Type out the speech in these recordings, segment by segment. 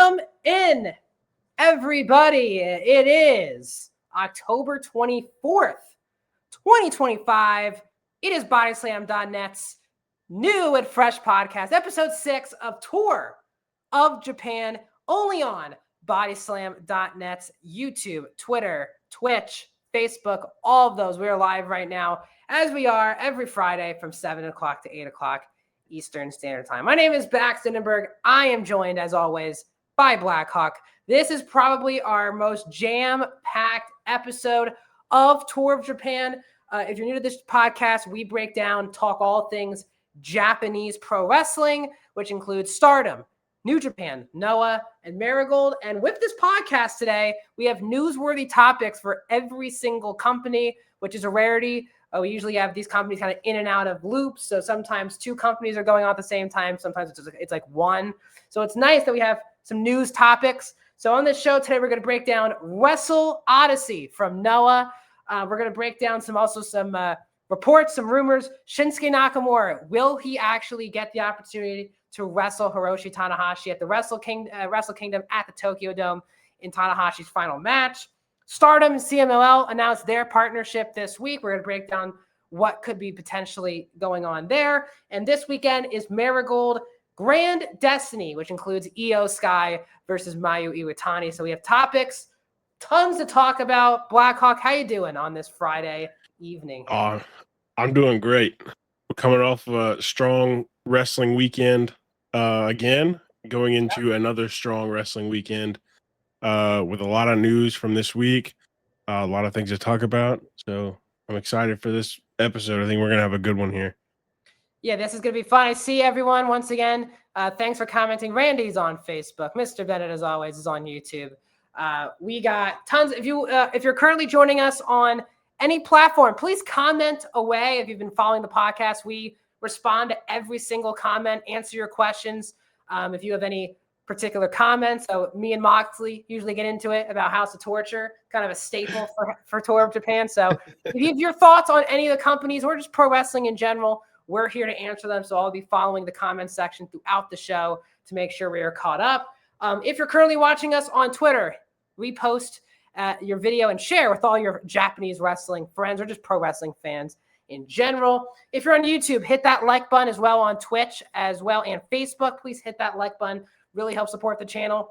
Welcome in, everybody. It is October 24th, 2025. It is Bodyslam.net's new and fresh podcast, episode 6 of Tour of Japan, only on Bodyslam.net's YouTube, Twitter, Twitch, Facebook, all of those. We are live right now, as we are every Friday from 7 o'clock to 8 o'clock Eastern Standard Time. My name is Bax Dindenberg. I am joined, as always, by Blackhawk. This is probably our most jam-packed episode of Tour of Japan. If you're new to this podcast, we break down, talk all things Japanese pro wrestling, which includes Stardom, New Japan, Noah, and Marigold. And with this podcast today, we have newsworthy topics for every single company, which is a rarity. We usually have these companies kind of in and out of loops. So sometimes two companies are going on at the same time. Sometimes it's like one. So it's nice that we have some news topics. So on this show today, we're going to break down Wrestle Odyssey from Noah. We're going to break down some reports, some rumors. Shinsuke Nakamura, will he actually get the opportunity to wrestle Hiroshi Tanahashi at the Wrestle Kingdom at the Tokyo Dome in Tanahashi's final match? Stardom and CMLL announced their partnership this week. We're going to break down what could be potentially going on there. And this weekend is Marigold Grand Destiny, which includes Io Sky versus Mayu Iwatani. So we have topics, tons to talk about. Blackhawk, how you doing on this Friday evening? I'm doing great. We're coming off a strong wrestling weekend again, going into another strong wrestling weekend with a lot of news from this week, a lot of things to talk about. So I'm excited for this episode. I think we're going to have a good one here. Yeah, this is going to be fun. I see everyone once again. Thanks for commenting. Randy's on Facebook. Mr. Bennett, as always, is on YouTube. We got tons. If you're currently joining us on any platform, please comment away. If you've been following the podcast, we respond to every single comment, answer your questions. If you have any particular comments, so me and Moxley usually get into it about House of Torture, kind of a staple for Tour of Japan. So if you have your thoughts on any of the companies or just pro wrestling in general, we're here to answer them. So I'll be following the comment section throughout the show to make sure we are caught up. If you're currently watching us on Twitter, repost your video and share with all your Japanese wrestling friends or just pro wrestling fans in general. If you're on YouTube, hit that like button, as well on Twitch as well and Facebook. Please hit that like button. Really help support the channel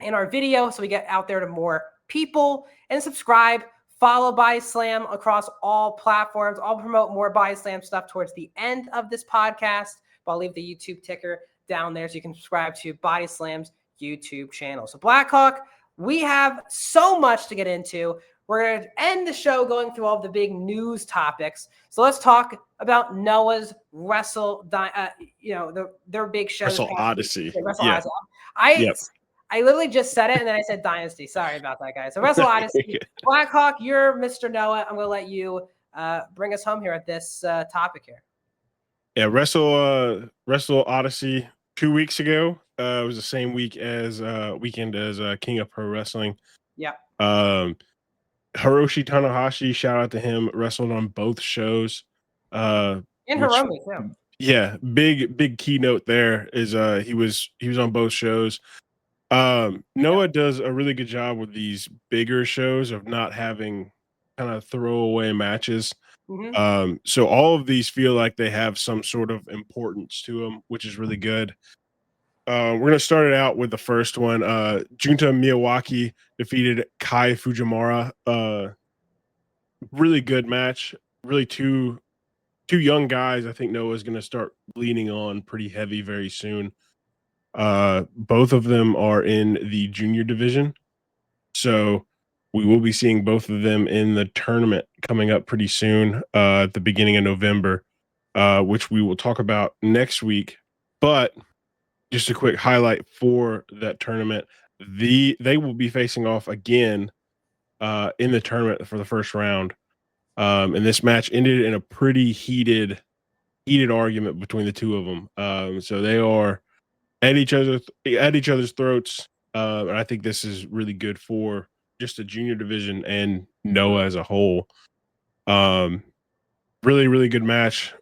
and our video so we get out there to more people. And subscribe, follow Bodyslam across all platforms. I'll promote more Bodyslam stuff towards the end of this podcast, but I'll leave the YouTube ticker down there so you can subscribe to Bodyslam's YouTube channel. So Blackhawk, we have so much to get into. We're going to end the show going through all of the big news topics. So let's talk about Noah's their big show. Wrestle Odyssey. Odyssey. I literally just said it, and then I said Dynasty. Sorry about that, guys. So Wrestle Odyssey. Blackhawk, you're Mr. Noah. I'm going to let you bring us home here at this topic here. Yeah, Wrestle Odyssey 2 weeks ago. It was the same weekend as King of Pro Wrestling. Yeah. Hiroshi Tanahashi, shout out to him, wrestled on both shows. And Hiromi too. Yeah, big keynote there is he was on both shows. Noah does a really good job with these bigger shows of not having kind of throwaway matches. Mm-hmm. So all of these feel like they have some sort of importance to them, which is really good. We're going to start it out with the first one. Junta Miyawaki defeated Kai Fujimura. Really good match. Really two young guys I think Noah's going to start leaning on pretty heavy very soon. Both of them are in the junior division. So we will be seeing both of them in the tournament coming up pretty soon at the beginning of November, which we will talk about next week. But just a quick highlight for that tournament. They will be facing off again in the tournament for the first round. And this match ended in a pretty heated argument between the two of them. So they are at each other's throats. And I think this is really good for just the junior division and Noah as a whole. Really, really good match.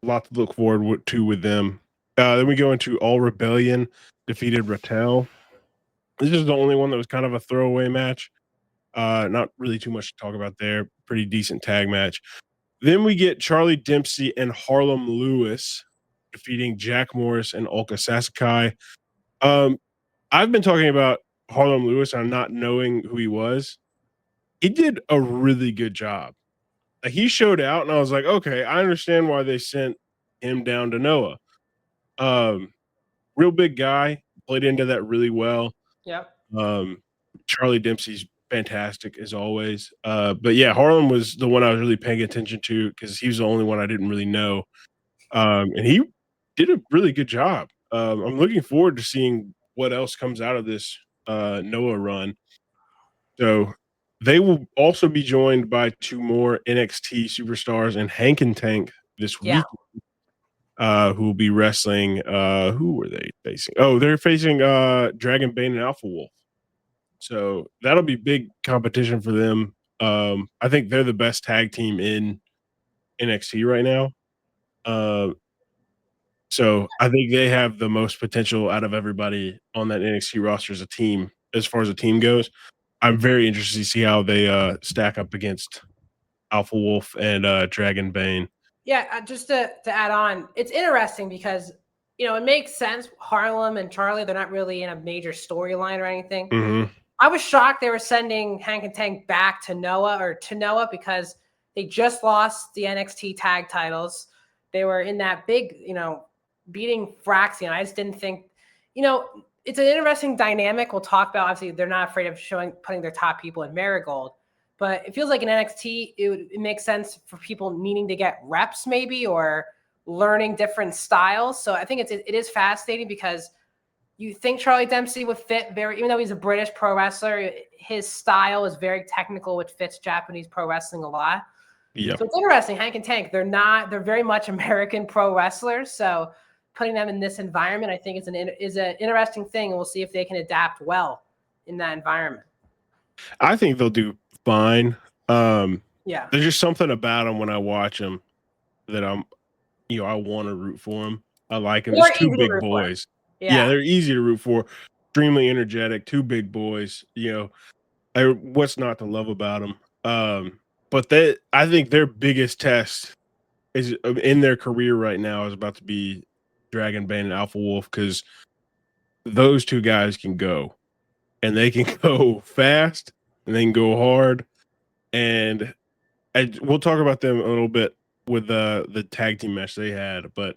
A lot to look forward to with them. Then we go into All Rebellion defeated Rattel. This is the only one that was kind of a throwaway match. Not really too much to talk about there. Pretty decent tag match. Then we get Charlie Dempsey and Harlem Lewis defeating Jack Morris and Ulka Sasakai. I've been talking about Harlem Lewis and not knowing who he was. He did a really good job. Like, he showed out, and I was like, okay, I understand why they sent him down to Noah. Real big guy, played into that really well. Yep. Charlie Dempsey's fantastic as always. But yeah, Harlem was the one I was really paying attention to because he was the only one I didn't really know. And he did a really good job. I'm looking forward to seeing what else comes out of this Noah run. So they will also be joined by 2 more NXT superstars and Hank and Tank this week. Who will be wrestling who were they facing? Oh, they're facing Dragon Bane and Alpha Wolf. So that'll be big competition for them. I think they're the best tag team in NXT right now. So I think they have the most potential out of everybody on that NXT roster as a team, as far as a team goes. I'm very interested to see how they stack up against Alpha Wolf and Dragon Bane. Yeah, just to add on, it's interesting because, it makes sense. Harlem and Charlie, they're not really in a major storyline or anything. Mm-hmm. I was shocked they were sending Hank and Tank back to Noah because they just lost the NXT tag titles. They were in that big, beating Fraxian. I just didn't think, it's an interesting dynamic. We'll talk about, obviously, they're not afraid of putting their top people in Marigold. But it feels like in NXT, it makes sense for people needing to get reps maybe or learning different styles. So I think it is fascinating because you think Charlie Dempsey would fit even though he's a British pro wrestler, his style is very technical, which fits Japanese pro wrestling a lot. Yeah. So it's interesting. Hank and Tank, they're very much American pro wrestlers. So putting them in this environment, I think is an interesting thing. And we'll see if they can adapt well in that environment. I think they'll do fine. Yeah. There's just something about them when I watch them that I want to root for them. I like them. It's 2 big boys. Yeah, they're easy to root for. Extremely energetic, 2 big boys. What's not to love about them? But I think their biggest test is in their career right now is about to be Dragon Bane and Alpha Wolf, because those 2 guys can go, and they can go fast, and they can go hard. And we'll talk about them a little bit with the tag team match they had, but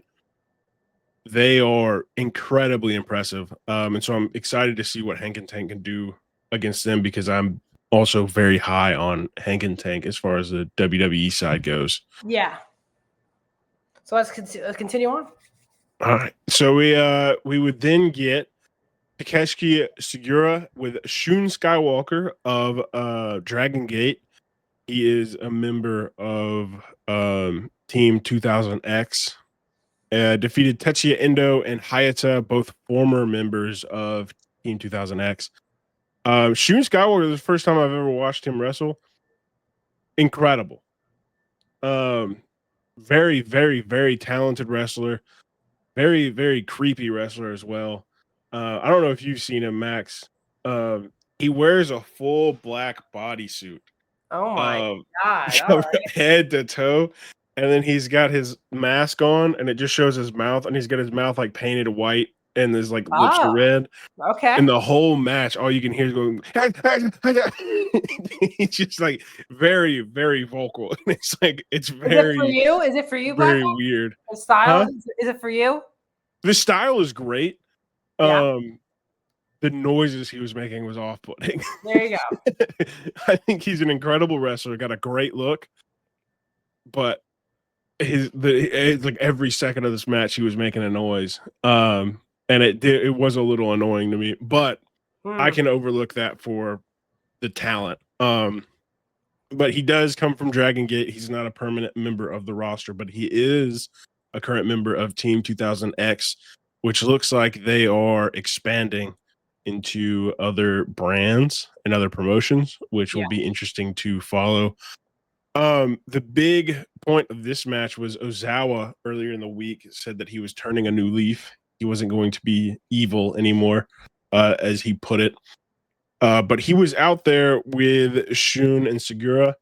they are incredibly impressive. And so I'm excited to see what Hank and Tank can do against them, because I'm also very high on Hank and Tank as far as the WWE side goes. Yeah. So let's continue on. All right. So we would then get Takeshi Sugiura with Shun Skywalker of Dragon Gate. He is a member of Team 2000X. Defeated Tetsuya Endo and Hayata, both former members of Team 2000X. Shun Skywalker is the first time I've ever watched him wrestle. Incredible. Very, very, very talented wrestler. Very, very creepy wrestler as well. I don't know if you've seen him, Max. He wears a full black bodysuit. Oh my God. Head to toe. And then he's got his mask on, and it just shows his mouth, and he's got his mouth like painted white, and his like lips are red. Okay. And the whole match, all you can hear is going. He's just like very, very vocal. And it's very. Is it for you? Very weird. The style is it for you? The style is great. Yeah. The noises he was making was off-putting. There you go. I think he's an incredible wrestler. Got a great look, but it's like every second of this match he was making a noise, and it was a little annoying to me. But I can overlook that for the talent. But he does come from Dragon Gate. He's not a permanent member of the roster, but he is a current member of Team 2000X, which looks like they are expanding into other brands and other promotions, which will be interesting to follow. The big point of this match was Ozawa earlier in the week said that he was turning a new leaf. He wasn't going to be evil anymore. as he put it. But he was out there with Shun and Segura,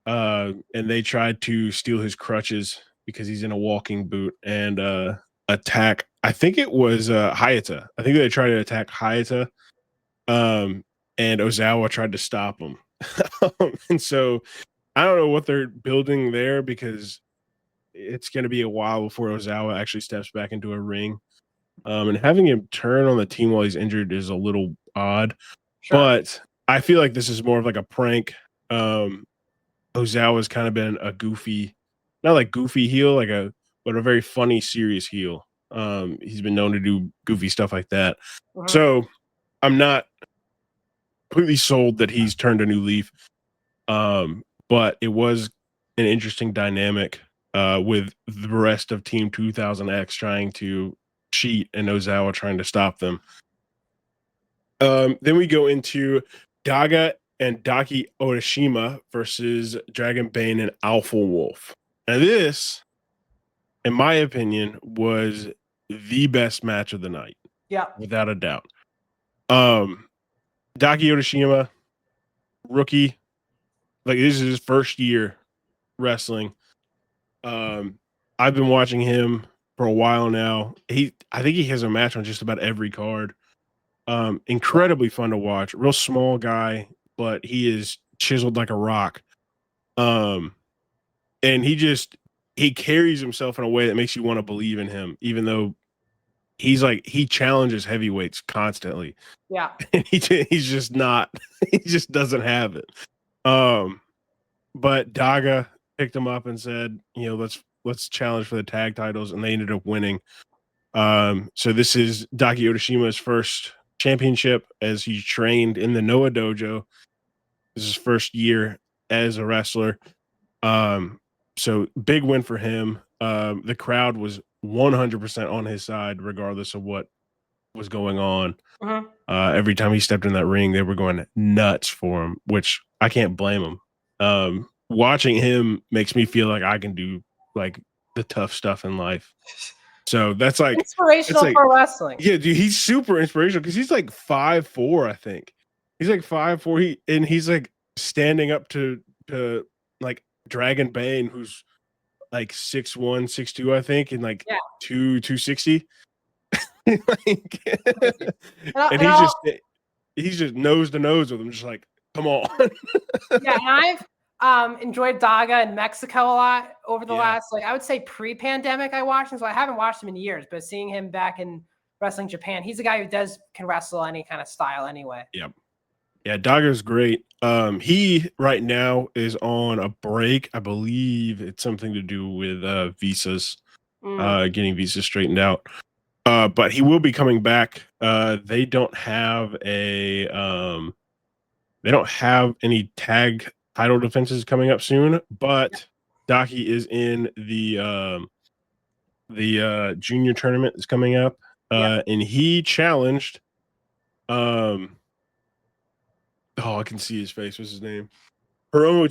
and they tried to steal his crutches because he's in a walking boot and attack. I think it was Hayata. I think they tried to attack Hayata, and Ozawa tried to stop him. And so I don't know what they're building there because it's going to be a while before Ozawa actually steps back into a ring. And having him turn on the team while he's injured is a little odd. Sure. But I feel like this is more of like a prank. Ozawa's kind of been a goofy, not like goofy heel, but a very funny, serious heel. He's been known to do goofy stuff like that. So I'm not completely sold that he's turned a new leaf. But it was an interesting dynamic with the rest of Team 2000X trying to cheat and Ozawa trying to stop them. Then we go into Daga and Daki Odashima versus Dragon Bane and Alpha Wolf. Now this, in my opinion, was the best match of the night. Yeah. Without a doubt. Daki Odashima, rookie. Like, this is his first year wrestling. I've been watching him for a while now. I think he has a match on just about every card. Incredibly fun to watch. Real small guy, but he is chiseled like a rock. And he carries himself in a way that makes you want to believe in him, even though he challenges heavyweights constantly. Yeah. And he's just not, he just doesn't have it. But Daga picked him up and said, let's challenge for the tag titles, and they ended up winning. So this is Daki Odashima's first championship as he trained in the Noah dojo. This is his first year as a wrestler. So big win for him. The crowd was 100% on his side, regardless of what was going on. Every time he stepped in that ring, they were going nuts for him, which I can't blame him. Watching him makes me feel like I can do like the tough stuff in life. So that's like inspirational for wrestling. Yeah, dude, he's super inspirational because he's like 5'4", I think. He's like 5'4". He's like standing up to like Dragon Bane, who's like 6'1", 6'2", I think, and like 260. Like, and he's just nose to nose with him, just like, come on. Yeah, and I've enjoyed Daga in Mexico a lot over the last, I would say pre-pandemic I watched him, so I haven't watched him in years, but seeing him back in wrestling Japan, he's a guy who can wrestle any kind of style anyway. Yep. Yeah, Daga's great. He right now is on a break. I believe it's something to do with visas, getting visas straightened out. But he will be coming back. They don't have any tag title defenses coming up soon, but Daki is in the junior tournament that's coming up. And he challenged I can see his face. What's his name? Hiromu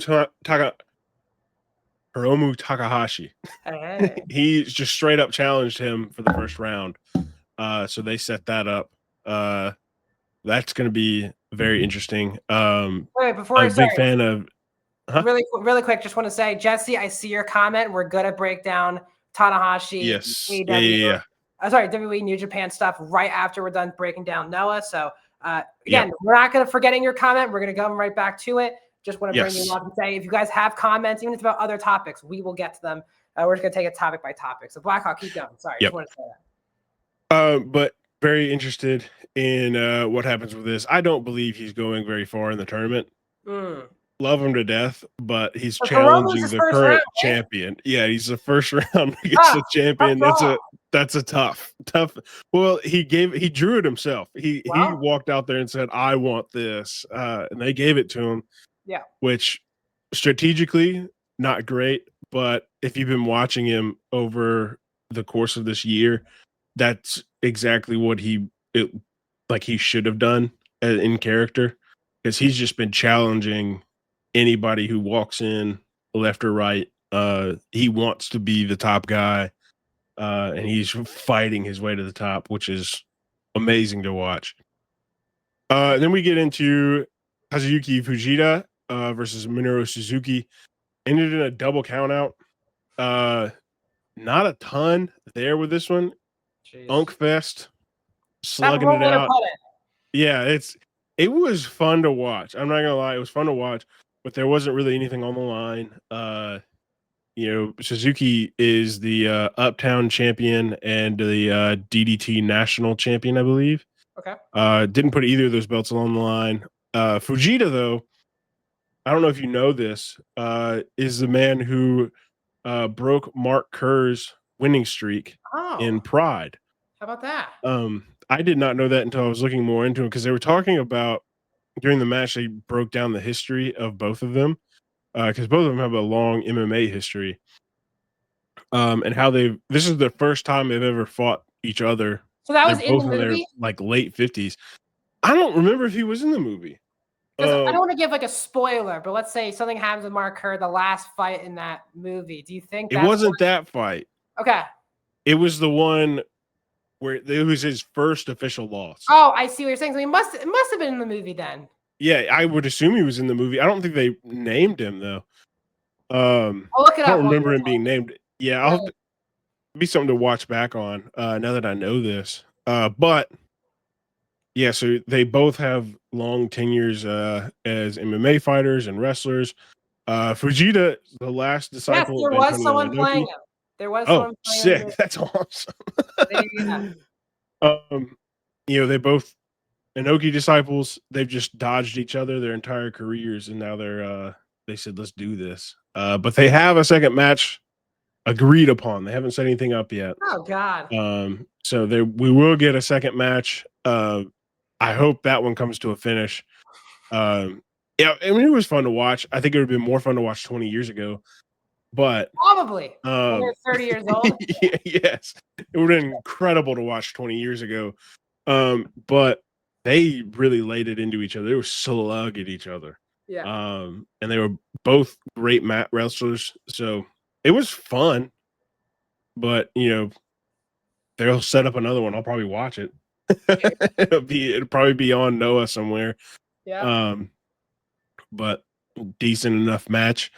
Takahashi. Hey. He just straight up challenged him for the first round. So they set that up. That's going to be very interesting. Wait, before I'm a big fan of. Really quick, just want to say, Jesse, I see your comment. We're gonna break down Tanahashi. Yes. AEW, sorry, WWE New Japan stuff right after we're done breaking down Noah. So again, we're not gonna forgetting your comment. We're gonna go right back to it. Just want to bring you up and say, if you guys have comments, even if it's about other topics, we will get to them. We're just gonna take it topic by topic. So Blackhawk, keep going. Sorry, just want to say that. But very interested in what happens with this. I don't believe he's going very far in the tournament. Love him to death, but he's challenging the current champion. Yeah, he's the first round against the champion. That's a tough. Well, he drew it himself. He walked out there and said, "I want this," and they gave it to him. Yeah, which strategically not great, but if you've been watching him over the course of this year, that's exactly what he should have done in character, because he's just been challenging anybody who walks in left or right. He wants to be the top guy, and he's fighting his way to the top, which is amazing to watch. Then we get into Kazuyuki Fujita versus Minoru Suzuki. Ended in a double countout. Not a ton there with this one. Jeez. Unk Fest, That's slugging one it way to out. put it. Yeah, it was fun to watch. I'm not gonna lie, it was fun to watch, but there wasn't really anything on the line. Suzuki is the Uptown champion and the DDT national champion, I believe. Okay. Didn't put either of those belts on the line. Fujita, though, I don't know if you know this, is the man who broke Mark Kerr's winning streak in Oh, Pride. how about that? I did not know that until I was looking more into it because they were talking about during the match. They broke down the history of both of them because both of them have a long MMA history, and how this is the first time they've ever fought each other. So that They're was in both the in their movie? like late 50s. I don't remember if he was in the movie. Because I don't want to give like a spoiler, but let's say something happens with Mark Kerr, the last fight in that movie. Do you think It that's wasn't that fight. okay? It was the one where it was his first official loss. Oh, I see what you're saying. So it must have been in the movie then. Yeah, I would assume he was in the movie. I don't think they named him though. I'll look it I up. don't remember him being named. Yeah, Yeah. I'll be something to watch back on now that I know this. But yeah, so they both have long tenures as MMA fighters and wrestlers. Fujita, the last Yes, disciple there of was Antonio someone playing Inoki. him. There was Oh, someone playing him. sick! That's awesome. Yeah. They both Inoki disciples. They've just dodged each other their entire careers, and now they said let's do this. But they have a second match agreed upon. They haven't set anything up yet. Oh God. So we will get a second match. I hope that one comes to a finish. Yeah, I mean it was fun to watch. I think it would have been more fun to watch 20 years ago. But Probably. When they're 30 years old. yes, it would have been incredible to watch 20 years ago. But they really laid it into each other. They were slugging each other. Yeah. And they were both great mat wrestlers. So it was fun. But they'll set up another one. I'll probably watch it. It'll probably be on Noah somewhere. Yeah. But decent enough match.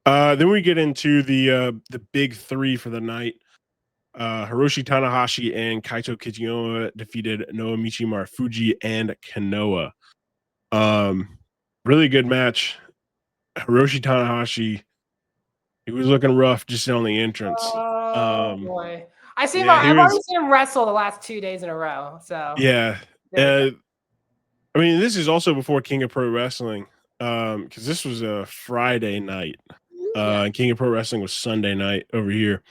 Then we get into the big three for the night. Hiroshi Tanahashi and Kaito Kiyomiya defeated Naomichi Marufuji and Kanoa. Really good match. Hiroshi Tanahashi, he was looking rough just on the entrance. Oh boy. I've Yeah, already seen him wrestle the last 2 days in a row. So yeah. I mean, this is also before King of Pro Wrestling. Because this was a Friday night. And King of Pro Wrestling was Sunday night over here.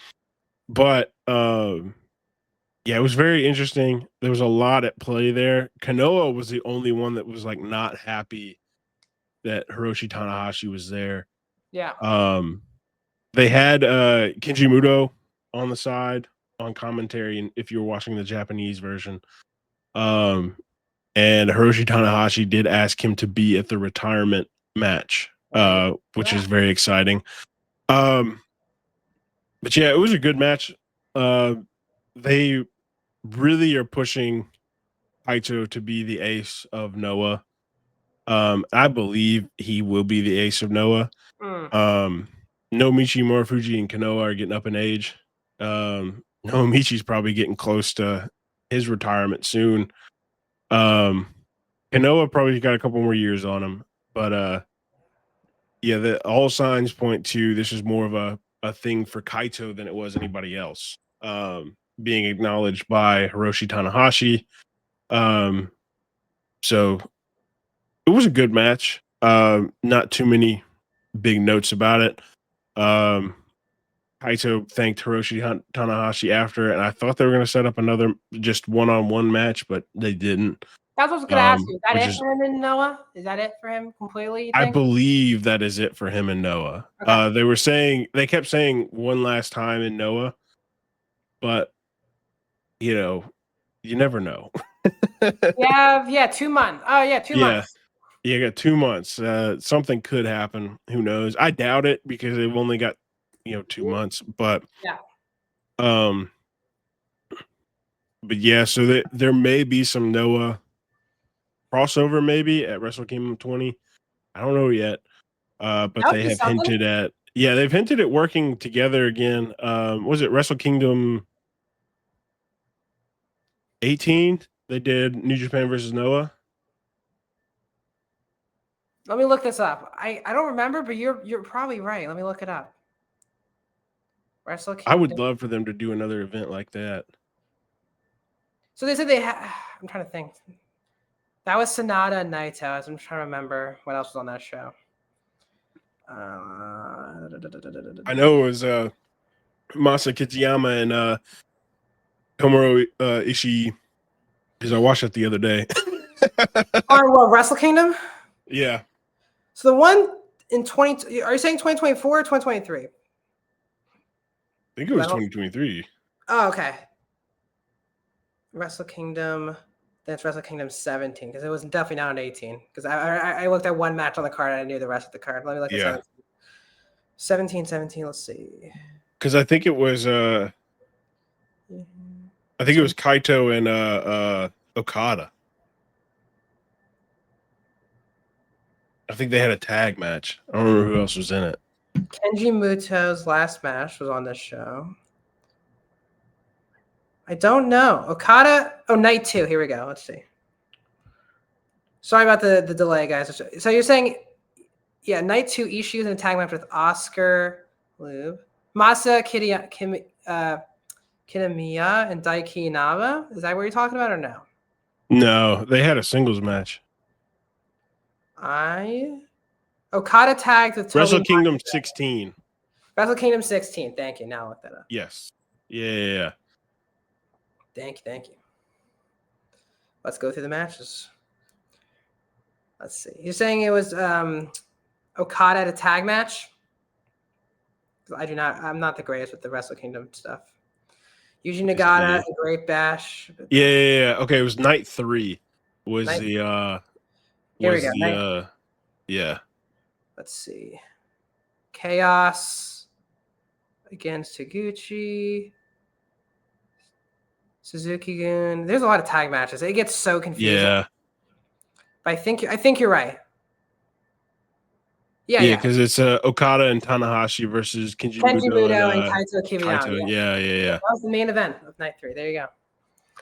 But yeah, it was very interesting. There was a lot at play there. Kanoa was the only one that was like not happy that Hiroshi Tanahashi was there. Yeah. They had Kenji Muto on the side on commentary, and if you were watching the Japanese version. And Hiroshi Tanahashi did ask him to be at the retirement match, which is very exciting. But yeah, it was a good match. They really are pushing Kaito to be the ace of Noah. I believe he will be the ace of Noah. Nomichi Marufuji and Kanoa are getting up in age. Nomichi's probably getting close to his retirement soon. Kanoa probably got a couple more years on him, but yeah, all signs point to this is more of a thing for Kaito than it was anybody else. Being acknowledged by Hiroshi Tanahashi. So it was a good match. Not too many big notes about it. Kaito thanked Hiroshi Tanahashi after, and I thought they were going to set up another just one-on-one match, but they didn't. That's what I was going to ask you. Is that it for him and Noah? Is that it for him completely? I believe that is it for him and Noah. Okay. They kept saying one last time in Noah, but you never know. Yeah, 2 months. Oh yeah, 2 months. Yeah, you got 2 months. Something could happen. Who knows? I doubt it because they've only got 2 months. But yeah. But yeah, so there may be some Noah crossover maybe at Wrestle Kingdom 20. I don't know yet. But That would they be have something. hinted at they've hinted at working together again. Was it Wrestle Kingdom 18? They did New Japan versus Noah. Let me look this up. I don't remember, but you're probably right. Let me look it up. Wrestle Kingdom. I would love for them to do another event like that. So they said I'm trying to think. That was Sonata and Naito. I'm trying to remember what else was on that show. I know it was Masa Kitayama and Tomohiro Ishii, because I watched it the other day. On what, Wrestle Kingdom? Yeah. So the one in 20, are you saying 2024 or 2023? I think it was 2023. Oh, okay. Wrestle Kingdom. That's Wrestle Kingdom 17, because it was definitely not an 18. Because I looked at one match on the card and I knew the rest of the card. Let me look at 17. 17, let's see. Because I think it was it was Kaito and Okada. I think they had a tag match. I don't remember who else was in it. Kenji Muto's last match was on this show. I don't know. Okada. Oh, night 2. Here we go. Let's see. Sorry about the delay, guys. So you're saying, yeah, night 2, Ishii was in a tag match with Oscar Lube, Masa Kitamiya, and Daiki Inaba. Is that what you're talking about or no? No, they had a singles match. Okada tagged with Wrestle Kingdom 16. Wrestle Kingdom 16. Thank you. Now I'll look that up. Yes. Yeah. Thank you. Let's go through the matches. Let's see. You're saying it was Okada at a tag match? I'm not the greatest with the Wrestle Kingdom stuff. Yuji Nagata, a Great Bash. Yeah. Okay, it was night 3. Was Here we go. Yeah. Let's see. Chaos against Taguchi. Suzuki-gun. There's a lot of tag matches. It gets so confusing. Yeah. But I think you're right. Yeah, because it's Okada and Tanahashi versus Kenji Muto and Kaito Kiyomiya. Yeah. That was the main event of night 3. There you go.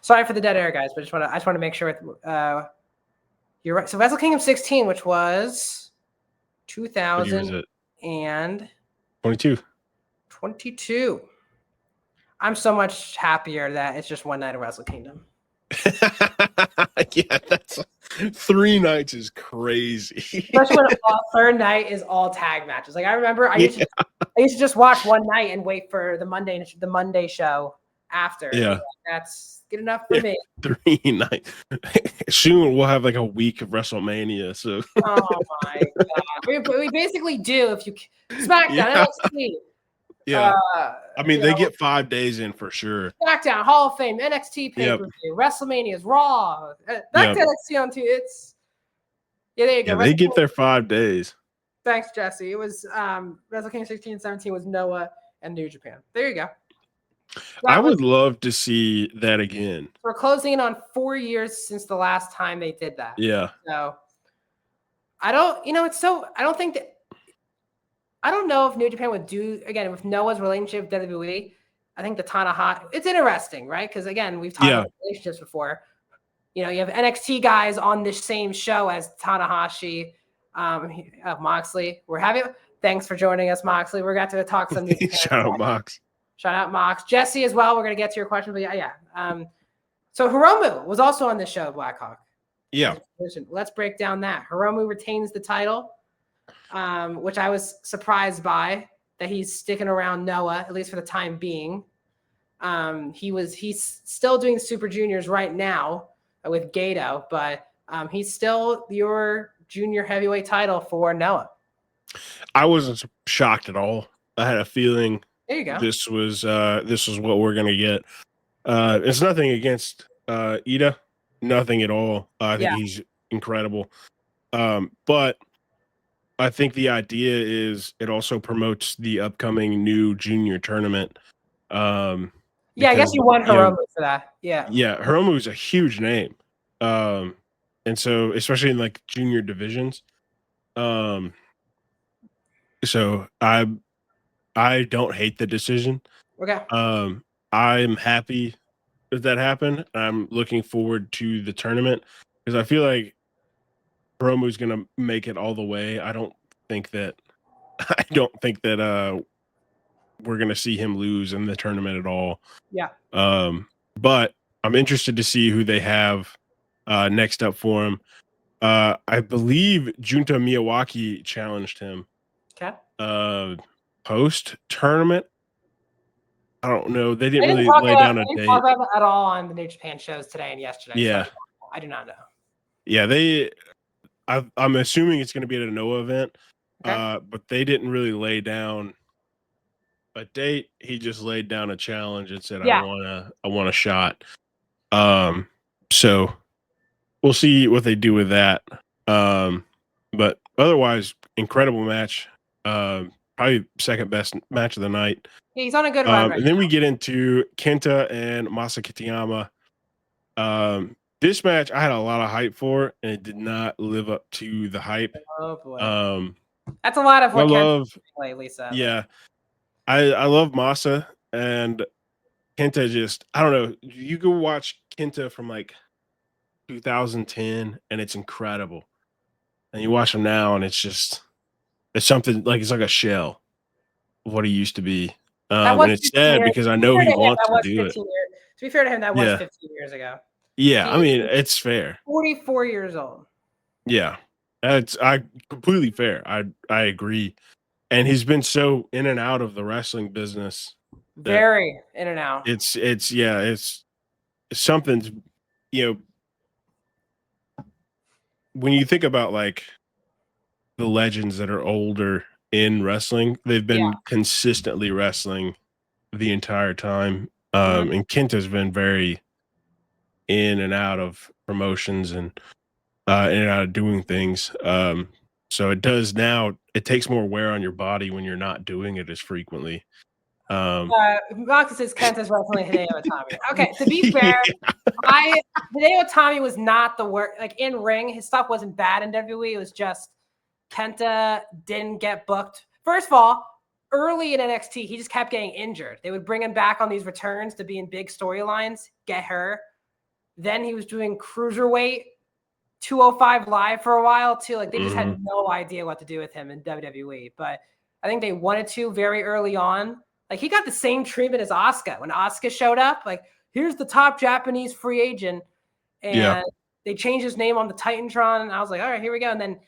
Sorry for the dead air, guys, but I just want to make sure you're right. So Wrestle Kingdom 16, which was 2022. I'm so much happier that it's just one night of Wrestle Kingdom. Yeah, that's 3 nights is crazy. Especially when third night is all tag matches. Like I remember I used to just watch one night and wait for the Monday show after. Yeah. That's good enough for me. 3 nights. Soon we'll have like a week of WrestleMania. So oh my god. We basically do if you Smackdown, NXT. Yeah. I mean, they get 5 days in for sure. Smackdown, Hall of Fame, NXT pay-per-view, WrestleMania's Raw. Back to NXT on 2. There you go. Yeah, they get their 5 days. Thanks, Jesse. It was Wrestle Kingdom 16 and 17 was Noah and New Japan. There you go. I would love to see that again. We're closing in on 4 years since the last time they did that. Yeah. So I don't know if New Japan would do, again, with Noah's relationship with WWE. I think the Tanahashi, it's interesting, right? Because, again, we've talked about relationships before. You have NXT guys on the same show as Tanahashi, Moxley. Thanks for joining us, Moxley. We're going to talk some New Japan. Shout out, Mox. Jesse as well. We're going to get to your question. But yeah. So Hiromu was also on this show, Blackhawk. Yeah. Let's break down that. Hiromu retains the title. Which I was surprised by, that he's sticking around Noah, at least for the time being. He's still doing Super Juniors right now with Gato, but he's still your junior heavyweight title for Noah. I wasn't shocked at all. I had a feeling there you go. This was what we're gonna get. It's nothing against Ida, nothing at all. I think he's incredible. But I think the idea is it also promotes the upcoming new junior tournament. I guess you want Hiromu for that. Yeah. Yeah, Hiromu is a huge name. and so especially in like junior divisions. Um, so I don't hate the decision. Okay. Um, I'm happy that that happened. I'm looking forward to the tournament because I feel like Hiromu's gonna make it all the way. I don't think that I don't think that we're gonna see him lose in the tournament at all. Yeah. But I'm interested to see who they have next up for him. I believe Junta Miyawaki challenged him Okay. post tournament. I don't know. They didn't They didn't really talk lay about, down a they didn't talk date. about it at all on the New Japan shows today and yesterday. So Yeah. I do not know. Yeah, I'm assuming it's going to be at a Noah event, Okay. but they didn't really lay down a date. He just laid down a challenge and said, Yeah. I want a shot." So we'll see what they do with that. But otherwise, incredible match. Probably second best match of the night. Yeah, he's on a good run right And then we get into Kenta and Masa Kitayama. This match I had a lot of hype for, and it did not live up to the hype. now. Oh boy. That's a lot of I what love. lately, sadly. Yeah, I love Masa and Kenta. Just I don't know. You go watch Kenta from like 2010, and it's incredible. And you watch him now, and it's something like it's like a shell of what he used to be. That was And it's 15 sad years. because I To be know fair he to him, wants that to was do it. 15 years. To be fair to him, that was Yeah, 15 years ago. yeah. I mean, He's it's fair. 44 years old. Yeah, that's I completely fair. I agree. And he's been so in and out of the wrestling business that Very in and out. it's yeah, it's something's you know when you think about like the legends that are older in wrestling, they've Yeah. been consistently wrestling the entire time. Mhm. And Kenta's been very in and out of promotions and in and out of doing things. So it does now. It takes more wear on your body when you're not doing it as frequently. Marcus says Kenta's wrestling Hideo Itami. Okay, to be Yeah. fair, Hideo Itami was not the worst. Like in ring, his stuff wasn't bad in WWE. It was just Kenta didn't get booked. First of all, early in NXT, he just kept getting injured. They would bring him back on these returns to be in big storylines, get her. Then he was doing cruiserweight 205 live for a while too. Like they just had no idea what to do with him in WWE. But I think they wanted to very early on. Like he got the same treatment as Asuka when Asuka showed up. Like here's the top Japanese free agent, and Yeah. they changed his name on the Titantron. And I was like, all right, here we go. And then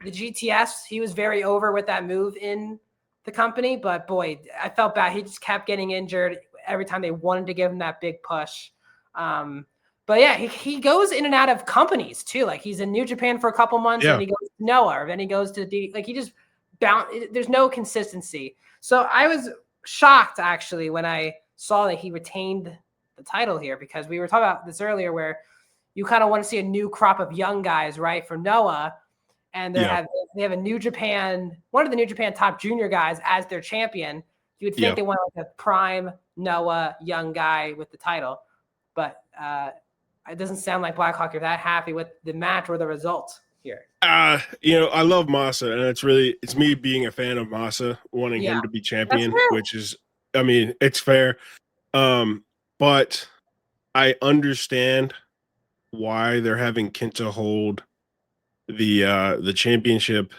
the GTS, he was very over with that move in the company. But boy, I felt bad. He just kept getting injured every time they wanted to give him that big push. But yeah, he goes in and out of companies too. Like he's in New Japan for a couple months, Yeah. and he goes to Noah, or then he goes to like he just there's no consistency. So I was shocked actually when I saw that he retained the title here, because we were talking about this earlier where you kind of want to see a new crop of young guys, right? For Noah, and they have a New Japan, one of the New Japan top junior guys as their champion. You would think they want like a prime Noah young guy with the title, but it doesn't sound like Blackhawk, you're that happy with the match or the result here. I love Masa, and it's me being a fan of Masa, wanting him to be champion, which is, I mean, it's fair. But I understand why they're having Kenta hold the championship.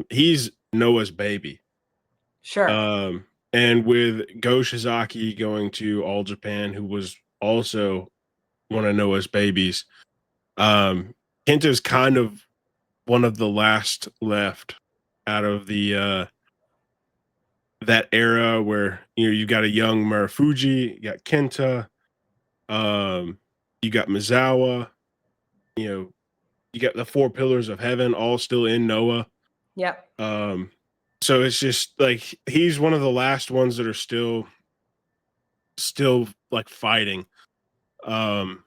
He's Noah's baby. Sure. And with Go Shizaki going to All Japan, who was also one of Noah's babies, Kenta's kind of one of the last left out of the that era where you got a young Marufuji, you got Kenta, you got Mizawa, you got the four pillars of heaven all still in Noah. Yep. So it's just like he's one of the last ones that are still like fighting. And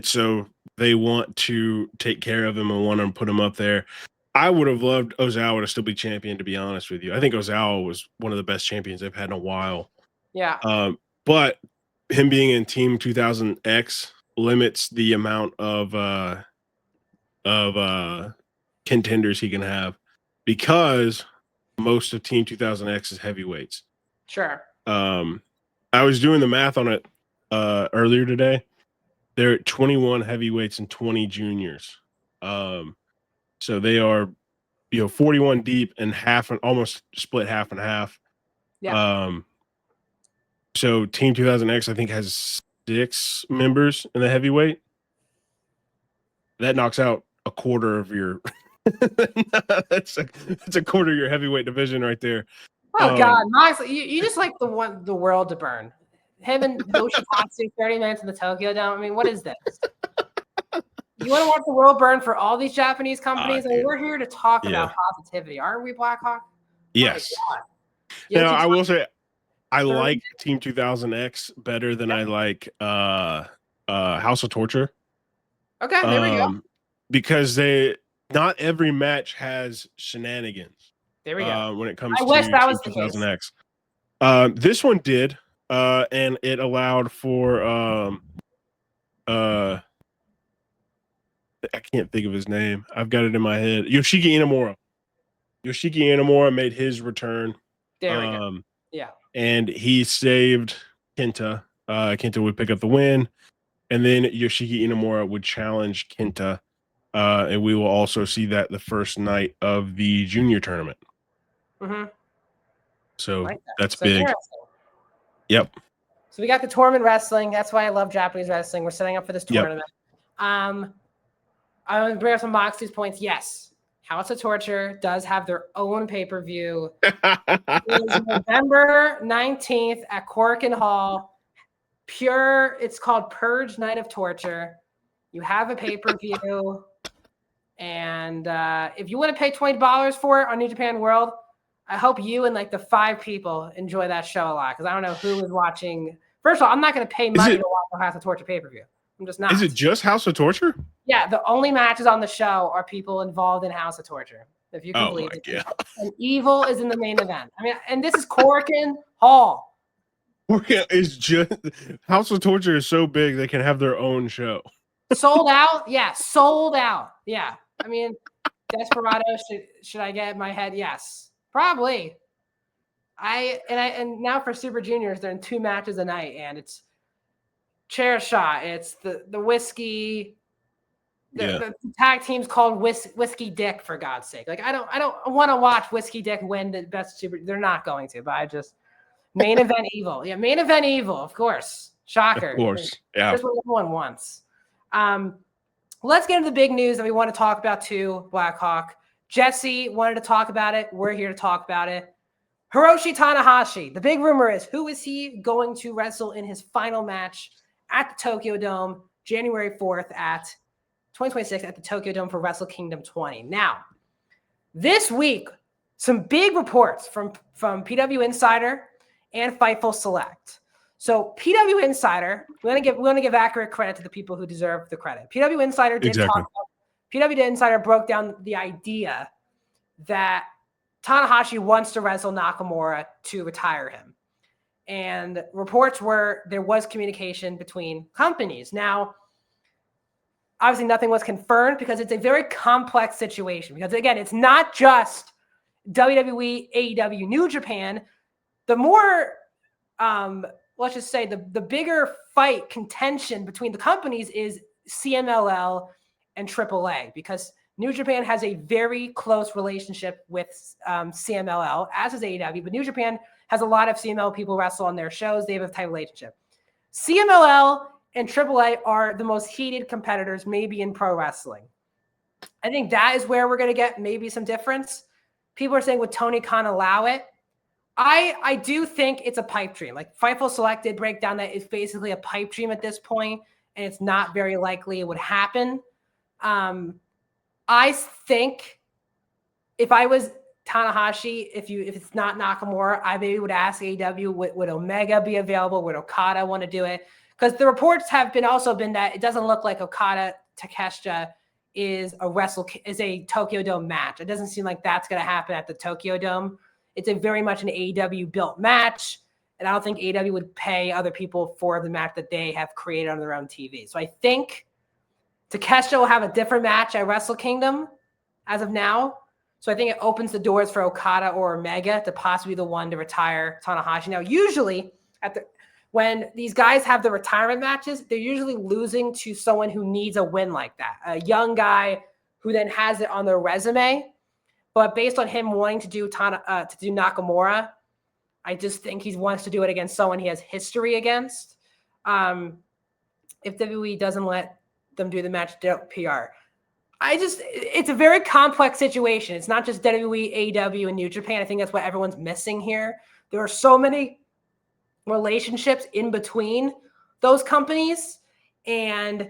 so they want to take care of him and want to put him up there. I would have loved Ozawa to still be champion, to be honest with you. I think Ozawa was one of the best champions they've had in a while. Yeah. But him being in Team 2000X limits the amount of of contenders he can have because most of Team 2000X is heavyweights. Sure. I was doing the math on it earlier today. There are 21 heavyweights and 20 juniors. So they are, 41 deep and almost split half and half. Yeah. So Team 2000X, I think, has 6 members in the heavyweight. That knocks out a quarter of your. that's a quarter of your heavyweight division right there. Oh God, Max, you just like the world to burn. Him and Yoshitatsu, 30 minutes in the Tokyo Dome. I mean, what is this? You want to watch the world burn for all these Japanese companies? And we're here to talk about positivity, aren't we, Blackhawk? Yes. Now, I will say I like Team 2000X better than I like House of Torture. Okay, there we go. Because not every match has shenanigans. There we go. When it comes to wish that was Team the 2000X. This one did, and it allowed for I can't think of his name. I've got it in my head. Yoshiki Inamura. Yoshiki Inamura made his return. There we go. Yeah. And he saved Kenta. Kenta would pick up the win. And then Yoshiki Inamura would challenge Kenta. And we will also see that the first night of the junior tournament. Mm-hmm. So that's big. Yep. So we got the tournament wrestling. That's why I love Japanese wrestling. We're setting up for this tournament. Yep. I'm going to bring up some Moxley's points. Yes, House of Torture does have their own pay-per-view. It is November 19th at Corkin Hall. It's called Purge Night of Torture. You have a pay-per-view. And if you want to pay $20 for it on New Japan World, I hope you and like the 5 people enjoy that show a lot because I don't know who is watching. First of all, I'm not going to pay money to watch the House of Torture pay-per-view. I'm just not. Is it just House of Torture? Yeah, the only matches on the show are people involved in House of Torture. If you can believe it. And Evil is in the main event. I mean, and this is Corkin Hall. Corkin is just House of Torture is so big they can have their own show. Sold out? Yeah, sold out. Yeah. I mean, Desperado, should I get in my head? Yes. Probably. And now for Super Juniors, they're in 2 matches a night, and it's chair shot. It's the whiskey. The tag team's called Whiskey Dick, for God's sake. Like I don't want to watch Whiskey Dick win the best super. They're not going to, but I just main event Evil. Yeah, main event Evil, of course. Shocker. Of course. Yeah. Just what everyone wants. Let's get into the big news that we want to talk about too, Blackhawk. Jesse wanted to talk about it. We're here to talk about it. Hiroshi Tanahashi. The big rumor is, who is he going to wrestle in his final match at the Tokyo Dome, January 4th at 2026 at the Tokyo Dome for Wrestle Kingdom 20. Now, this week, some big reports from PW Insider and Fightful Select. So PW Insider, we want to give accurate credit to the people who deserve the credit. PW Insider did talk about, PW Insider broke down the idea that Tanahashi wants to wrestle Nakamura to retire him. And reports were there was communication between companies. Now, obviously nothing was confirmed because it's a very complex situation. Because again, it's not just WWE, AEW, New Japan. The more, let's just say the bigger fight contention between the companies is CMLL and AAA, because New Japan has a very close relationship with CMLL, as is AEW, but New Japan has a lot of CMLL people wrestle on their shows. They have a tight relationship. CMLL and AAA are the most heated competitors maybe in pro wrestling. I think that is where we're going to get maybe some difference. People are saying, would Tony Khan allow it? I do think it's a pipe dream. Like Fightful Select did break down that it's basically a pipe dream at this point, and it's not very likely it would happen. I think if I was Tanahashi, if it's not Nakamura, I maybe would ask AEW, would Omega be available? Would Okada want to do it? Because the reports have been that it doesn't look like Okada Takeshita is a Tokyo Dome match. It doesn't seem like that's going to happen at the Tokyo Dome. It's very much an AEW built match, and I don't think AEW would pay other people for the match that they have created on their own TV. So I think Takeshita will have a different match at Wrestle Kingdom as of now. So I think it opens the doors for Okada or Omega to possibly be the one to retire Tanahashi. Now, usually when these guys have the retirement matches, they're usually losing to someone who needs a win like that. A young guy who then has it on their resume. But based on him wanting to do Nakamura, I just think he wants to do it against someone he has history against. If WWE doesn't let them do the match, PR. It's a very complex situation. It's not just WWE, AEW, and New Japan. I think that's what everyone's missing here. There are so many relationships in between those companies. And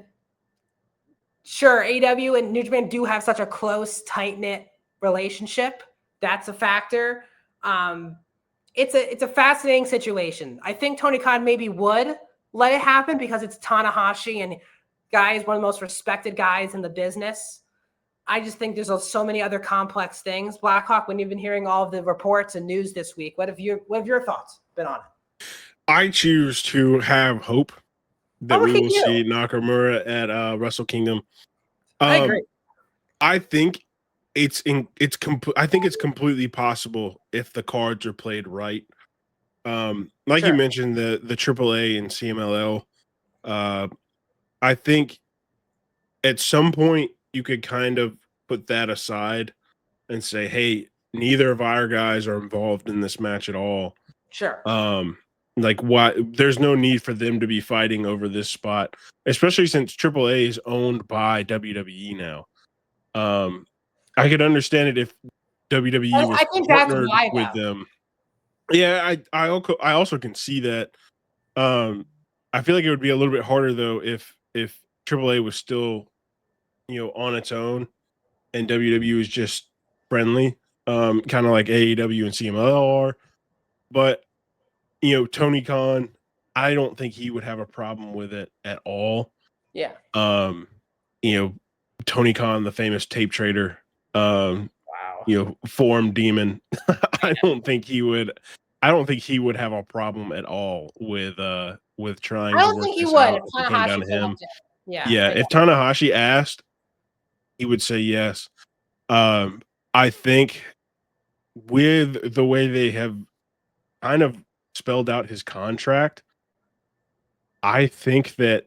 sure, AEW and New Japan do have such a close, tight-knit relationship. That's a factor. It's a fascinating situation. I think Tony Khan maybe would let it happen because it's Tanahashi and guys, one of the most respected guys in the business. I just think there's so many other complex things. Blackhawk, when you've been hearing all of the reports and news this week, what have your thoughts been on it? I choose to have hope that we will see Nakamura at Wrestle Kingdom. I agree. I think it's completely possible if the cards are played right. Like you mentioned, the AAA and CMLL. I think at some point you could kind of put that aside and say, hey, neither of our guys are involved in this match at all. Sure. Like why there's no need for them to be fighting over this spot, especially since AAA is owned by WWE now. I could understand it if WWE was partnered with them. Yeah, I also can see that. I feel like it would be a little bit harder though if AAA was still, on its own and WWE was just friendly, kind of like AEW and CMLL are. But Tony Khan, I don't think he would have a problem with it at all. Yeah. Tony Khan, the famous tape trader, wow. Form demon. I don't think he would have a problem at all with trying to work this out. If it came down to him. Yeah. If Tanahashi asked, he would say yes. I think with the way they have kind of spelled out his contract, I think that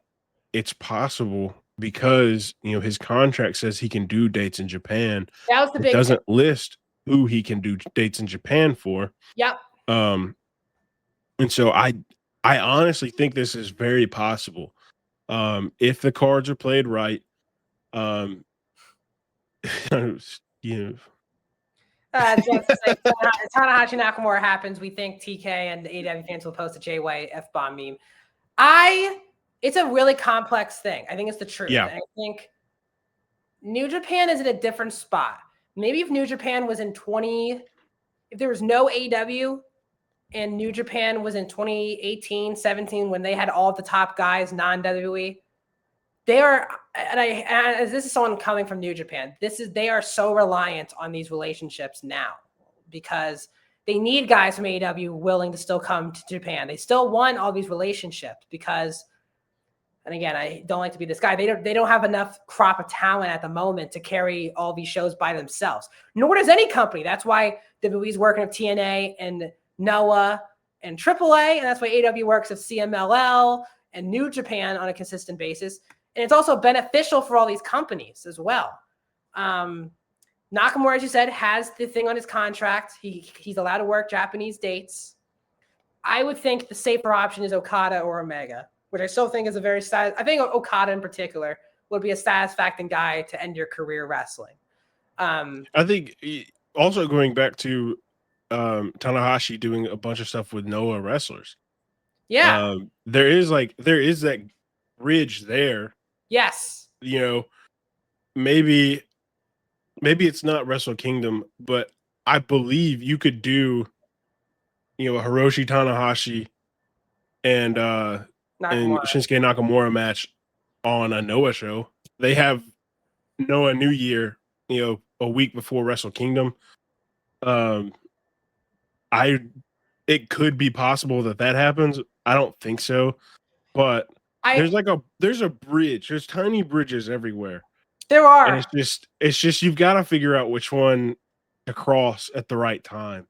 it's possible because his contract says he can do dates in Japan. That was the big. It doesn't list who he can do dates in Japan for. Yep. And so I honestly think this is very possible. If the cards are played right, Tanahashi Nakamura happens. We think TK and the AEW fans will post a JY F-bomb meme. It's a really complex thing. I think it's the truth. Yeah. I think New Japan is in a different spot. Maybe if New Japan was if there was no AEW and New Japan was in 2018, 17, when they had all the top guys, non-WWE, this is someone coming from New Japan. They are so reliant on these relationships now because they need guys from AEW willing to still come to Japan. They still want all these relationships because, and again, I don't like to be this guy. They don't have enough crop of talent at the moment to carry all these shows by themselves. Nor does any company. That's why WWE's working with TNA and Noah and AAA, and that's why AEW works with CMLL and New Japan on a consistent basis. And it's also beneficial for all these companies as well. Nakamura, as you said, has the thing on his contract. He's allowed to work Japanese dates. I would think the safer option is Okada or Omega, which I still think is I think Okada in particular would be a satisfying guy to end your career wrestling. I think also going back to Tanahashi doing a bunch of stuff with Noah wrestlers. Yeah. There is that bridge there. Yes. Maybe it's not Wrestle Kingdom, but I believe you could do, a Hiroshi Tanahashi and Shinsuke Nakamura match on a Noah show. They have Noah New Year, a week before Wrestle Kingdom. It could be possible that happens. I don't think so, but there's a bridge. There's tiny bridges everywhere. There And are. it's just you've got to figure out which one to cross at the right time.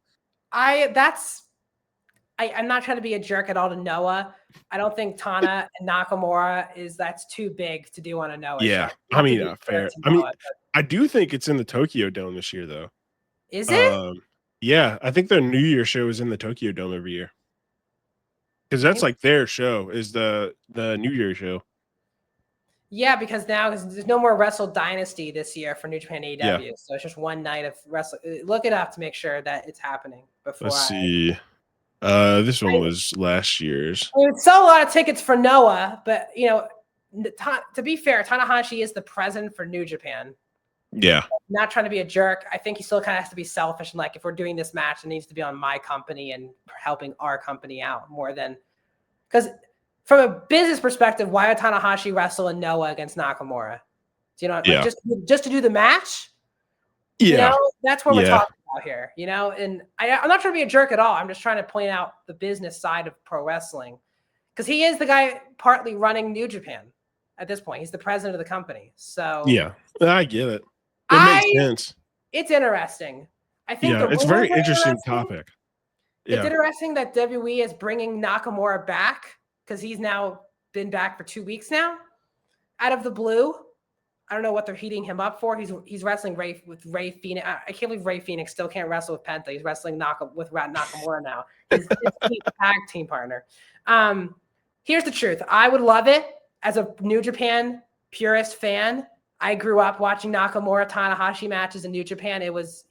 I'm not trying to be a jerk at all to Noah. I don't think Tana and Nakamura that's too big to do on a Noah show. I mean, fair. I mean, I do think it's in the Tokyo Dome this year, though. Is it? Yeah, I think their New Year show is in the Tokyo Dome every year. Because that's like their show is the New Year show. Yeah, because now there's no more Wrestle Dynasty this year for New Japan AEW. Yeah. So it's just one night of wrestle. Look it up to make sure that it's happening before. Let's see. This one was last year's. We would sell a lot of tickets for Noah, but to be fair, Tanahashi is the president for New Japan. Yeah. Not trying to be a jerk. I think he still kind of has to be selfish and like, if we're doing this match, it needs to be on my company and helping our company out more than because from a business perspective, why would Tanahashi wrestle in Noah against Nakamura? Do you know, like just to do the match? Yeah. That's what we're talking about here, and I'm not trying to be a jerk at all. I'm just trying to point out the business side of pro wrestling because he is the guy partly running New Japan at this point. He's the president of the company. So yeah, I get it. It makes sense. It's interesting. I think it's a very interesting topic. It's interesting that WWE is bringing Nakamura back because he's now been back for 2 weeks now out of the blue. I don't know what they're heating him up for. He's wrestling with Ray Phoenix. I can't believe Ray Phoenix still can't wrestle with Penta. He's wrestling with Nakamura now. His tag team partner. Here's the truth. I would love it as a New Japan purist fan. I grew up watching Nakamura Tanahashi matches in New Japan. It was,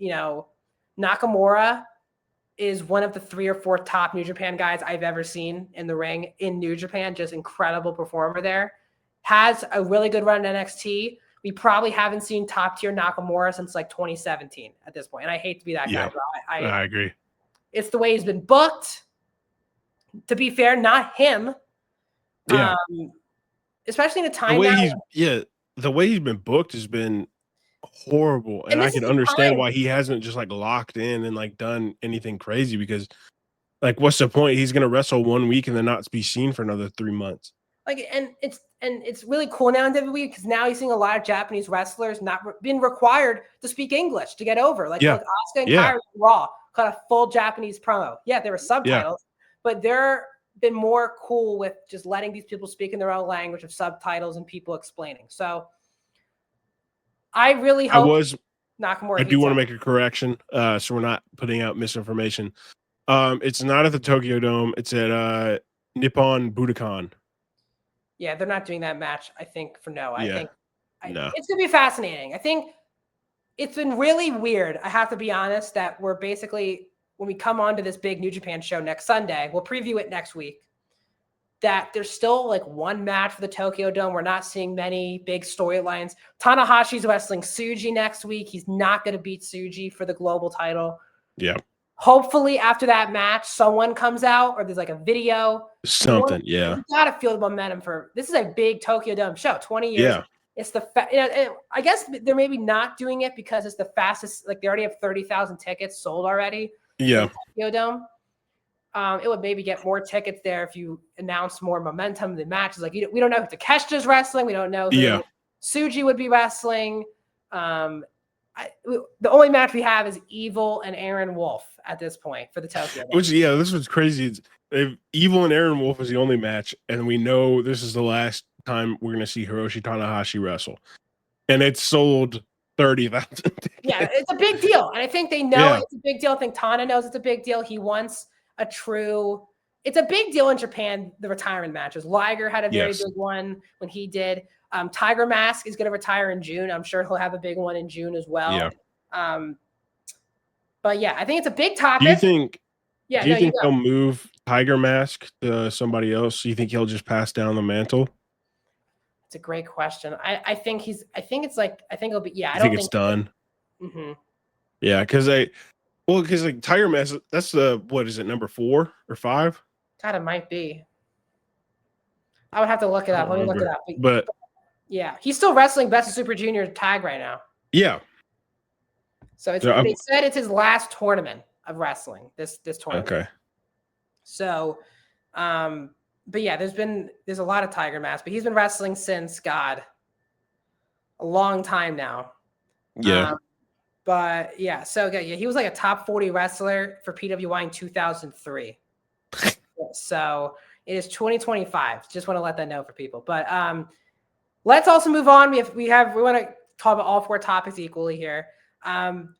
Nakamura is one of the 3 or 4 top New Japan guys I've ever seen in the ring in New Japan. Just incredible performer there. Has a really good run in NXT. We probably haven't seen top tier Nakamura since like 2017 at this point. And I hate to be that guy, bro. I agree. It's the way he's been booked. To be fair, not him. Yeah. Especially in a time the way he's been booked has been horrible. And I can understand why he hasn't just like locked in and like done anything crazy because like what's the point? He's gonna wrestle 1 week and then not be seen for another 3 months. Like and it's really cool now in WWE because now you're seeing a lot of Japanese wrestlers not being required to speak English to get over. Like Asuka and Kairi Raw cut a full Japanese promo. Yeah, there were subtitles, but they're been more cool with just letting these people speak in their own language of subtitles and people explaining. So I really hope Nakamura. I do want to make a correction, so we're not putting out misinformation. It's not at the Tokyo Dome. It's at Nippon Budokan. Yeah, they're not doing that match, I think, for Noah. I think no. It's going to be fascinating. I think it's been really weird, I have to be honest, that we're basically, when we come on to this big New Japan show next Sunday, we'll preview it next week, that there's still like one match for the Tokyo Dome. We're not seeing many big storylines. Tanahashi's wrestling Tsuji next week. He's not going to beat Tsuji for the global title. Yeah. Hopefully after that match, someone comes out or there's like a video. Something, You got to feel the momentum for this is a big Tokyo Dome show, 20 years. Yeah. It's I guess they're maybe not doing it because it's the fastest, like they already have 30,000 tickets sold already. Yeah. Tokyo Dome. It would maybe get more tickets there if you announce more momentum in the matches. Like we don't know who Takeshita's wrestling. We don't know who Tsuji would be wrestling. The only match we have is Evil and Aaron Wolf at this point for the Tokyo Dome. Which, this was crazy. Evil and Aaron Wolf is the only match, and we know this is the last time we're going to see Hiroshi Tanahashi wrestle. And it's sold 30,000 tickets. Yeah, it's a big deal. And I think they know it's a big deal. I think Tana knows it's a big deal. He wants it's a big deal in Japan, the retirement matches. Liger had a very big one when he did. Tiger Mask is going to retire in June. I'm sure he'll have a big one in June as well. Yeah. But I think it's a big topic. Do you think they'll move Tiger Mask to somebody else? Do you think he'll just pass down the mantle? It's a great question. I think it'll be, I think it's done. Mm-hmm. Yeah. Because like Tiger Mask, that's what is it, number 4 or 5? God, it might be. I would have to look it up. Let me look it up. But yeah, he's still wrestling Best of Super Junior tag right now. Yeah. So they said it's his last tournament of wrestling. This tournament. Okay. So, but yeah, there's a lot of Tiger masks, but he's been wrestling since a long time now. Yeah. But yeah, so yeah, he was like a top 40 wrestler for PWI in 2003. So it is 2025. Just want to let that know for people. But let's also move on. We want to talk about all 4 topics equally here.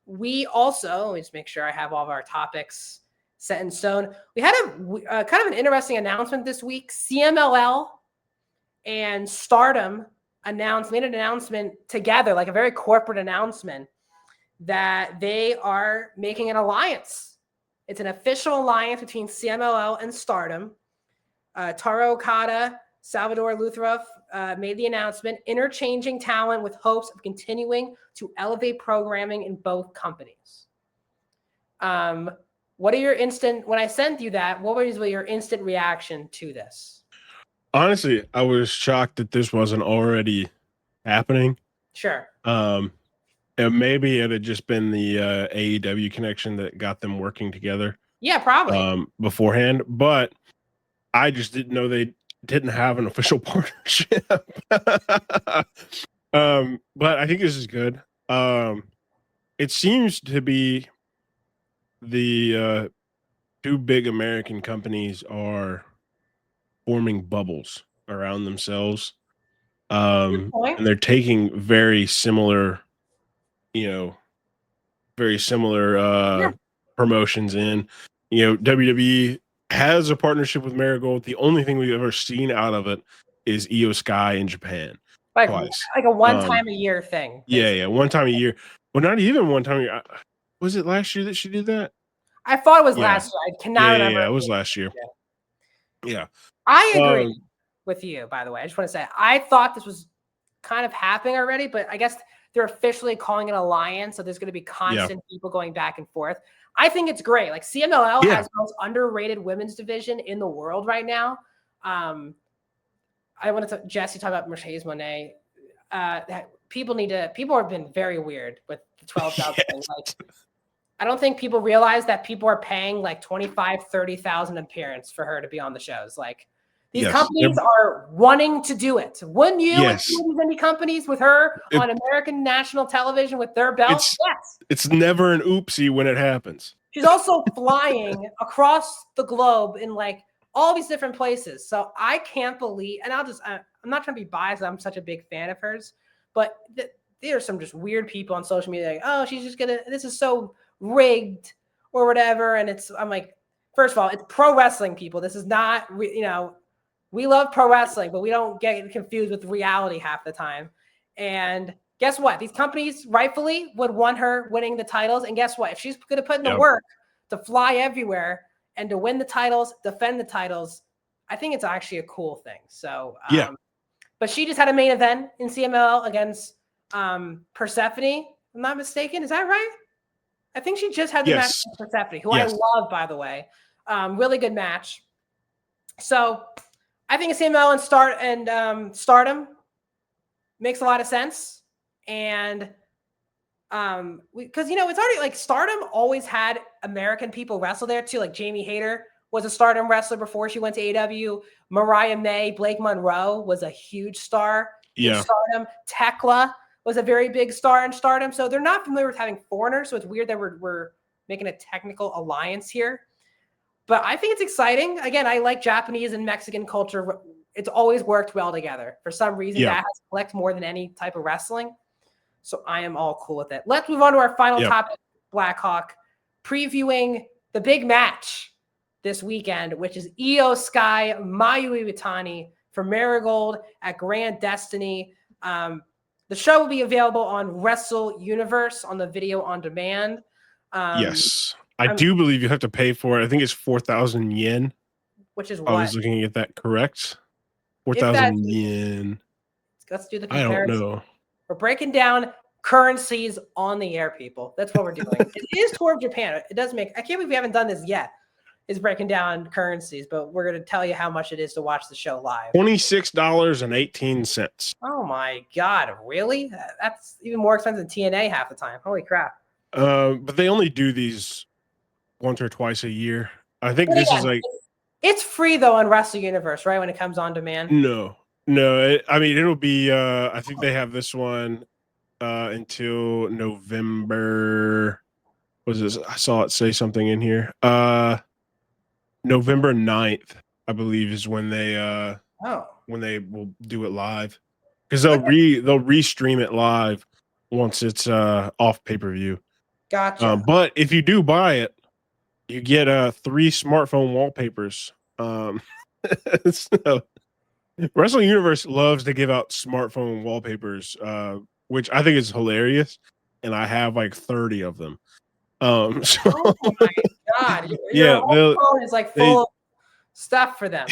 We also, let me just make sure I have all of our topics set in stone. We had a kind of an interesting announcement this week. CMLL and Stardom made an announcement together, like a very corporate announcement, that they are making an alliance. It's an official alliance between CMLL and Stardom. Taro Okada, Salvador Lutherov made the announcement, interchanging talent with hopes of continuing to elevate programming in both companies. What are when I sent you that, what was your instant reaction to this? Honestly, I was shocked that this wasn't already happening. Sure. And maybe it had just been the AEW connection that got them working together. Yeah, probably. Beforehand, but I just didn't know they didn't have an official partnership. But I think this is good. It seems to be the 2 big American companies are forming bubbles around themselves. And they're taking very similar promotions in. WWE has a partnership with Marigold. The only thing we've ever seen out of it is Io Sky in Japan. Like Twice. Like a one-time a year thing. Basically. Yeah, one time a year. Well, not even one time a year. Was it last year that she did that? I thought it was last year. I cannot remember. Yeah, it was last year. Yeah. I agree with you, by the way. I just want to say, I thought this was kind of happening already, but I guess they're officially calling it an alliance. So there's going to be constant people going back and forth. I think it's great. Like CMLL has the most underrated women's division in the world right now. I want to Jesse talk about Mercedes Moné. People have been very weird with the 12,000 thing. Like, I don't think people realize that people are paying like 25, 30,000 appearance for her to be on the shows. Like these companies are wanting to do it. Wouldn't you? Yes. These any companies with her on American national television with their belt? Yes. It's never an oopsie when it happens. She's also flying across the globe in like all these different places. So I can't believe, and I'm not trying to be biased. I'm such a big fan of hers, but there are some just weird people on social media like, oh, she's just this is so rigged or whatever. And I'm like, first of all, it's pro wrestling, people. This is not, we love pro wrestling, but we don't get confused with reality half the time. And guess what? These companies rightfully would want her winning the titles. And guess what? If she's going to put in the work to fly everywhere and to win the titles, defend the titles, I think it's actually a cool thing. So, but she just had a main event in CMLL against Persephone. If I'm not mistaken. Is that right? I think she just had the match with Persephone, who I love, by the way. Really good match. So I think CMLL and Stardom makes a lot of sense. And because it's already like Stardom always had American people wrestle there too. Like Jamie Hayter was a Stardom wrestler before she went to AEW. Mariah May, Blake Monroe was a huge star in Stardom. Tekla was a very big star in Stardom. So they're not familiar with having foreigners. So it's weird that we're making a technical alliance here. But I think it's exciting. Again, I like Japanese and Mexican culture. It's always worked well together. For some reason, that has clicked more than any type of wrestling. So I am all cool with it. Let's move on to our final topic, Blackhawk, previewing the big match this weekend, which is Io Sky, Mayu Iwatani for Marigold at Grand Destiny. The show will be available on Wrestle Universe on the video on demand. Yes. I do believe you have to pay for it. I think it's 4,000 yen. Which is what? I was looking at that correct. 4,000 yen. Let's do the comparison. I don't know. We're breaking down currencies on the air, people. That's what we're doing. It is Tour of Japan. It does make, I can't believe we haven't done this yet, is breaking down currencies, but we're going to tell you how much it is to watch the show live. $26.18. Oh my God. Really? That's even more expensive than TNA half the time. Holy crap. But they only do these once or twice a year. I think this is like It's free though on Wrestle Universe, right? When it comes on demand. No, I mean, it'll be. I think they have this one until November. Was this? I saw it say something in here. November 9th, I believe, is when they will do it live, because they'll restream it live once it's off pay-per-view. Gotcha. But if you do buy it, you get 3 smartphone wallpapers. So Wrestling Universe loves to give out smartphone wallpapers, which I think is hilarious, and I have like 30 of them. So Oh my god, yeah, your whole phone is like full of stuff for them.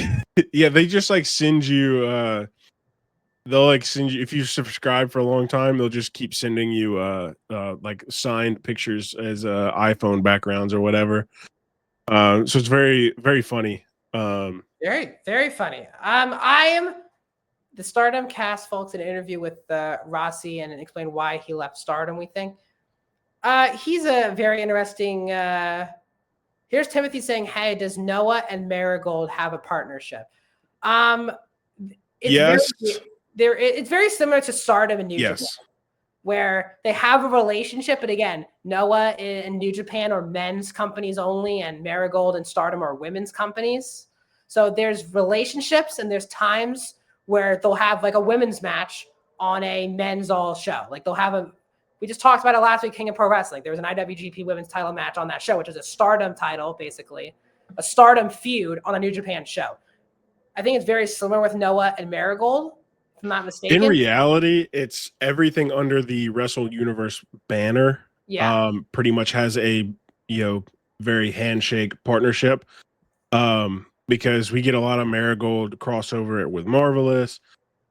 Yeah, they just like send you. They'll like send you, if you subscribe for a long time, they'll just keep sending you like signed pictures as iPhone backgrounds or whatever. So it's very, very funny. Very, very funny. I am the Stardom cast, folks, in an interview with Rossi and explained why he left Stardom, we think. He's a very interesting. Here's Timothy saying, "Hey, does Noah and Marigold have a partnership?" Yes. It's very similar to Stardom and New Japan, where they have a relationship, but again, Noah and New Japan are men's companies only, and Marigold and Stardom are women's companies. So there's relationships, and there's times where they'll have like a women's match on a men's all show. Like they'll have we just talked about it last week, King of Pro Wrestling. There was an IWGP women's title match on that show, which is a Stardom title, basically, a Stardom feud on a New Japan show. I think it's very similar with Noah and Marigold, if I'm not mistaken. In reality, it's everything under the Wrestle Universe banner. Yeah. Pretty much has a very handshake partnership. Because we get a lot of Marigold crossover with Marvelous,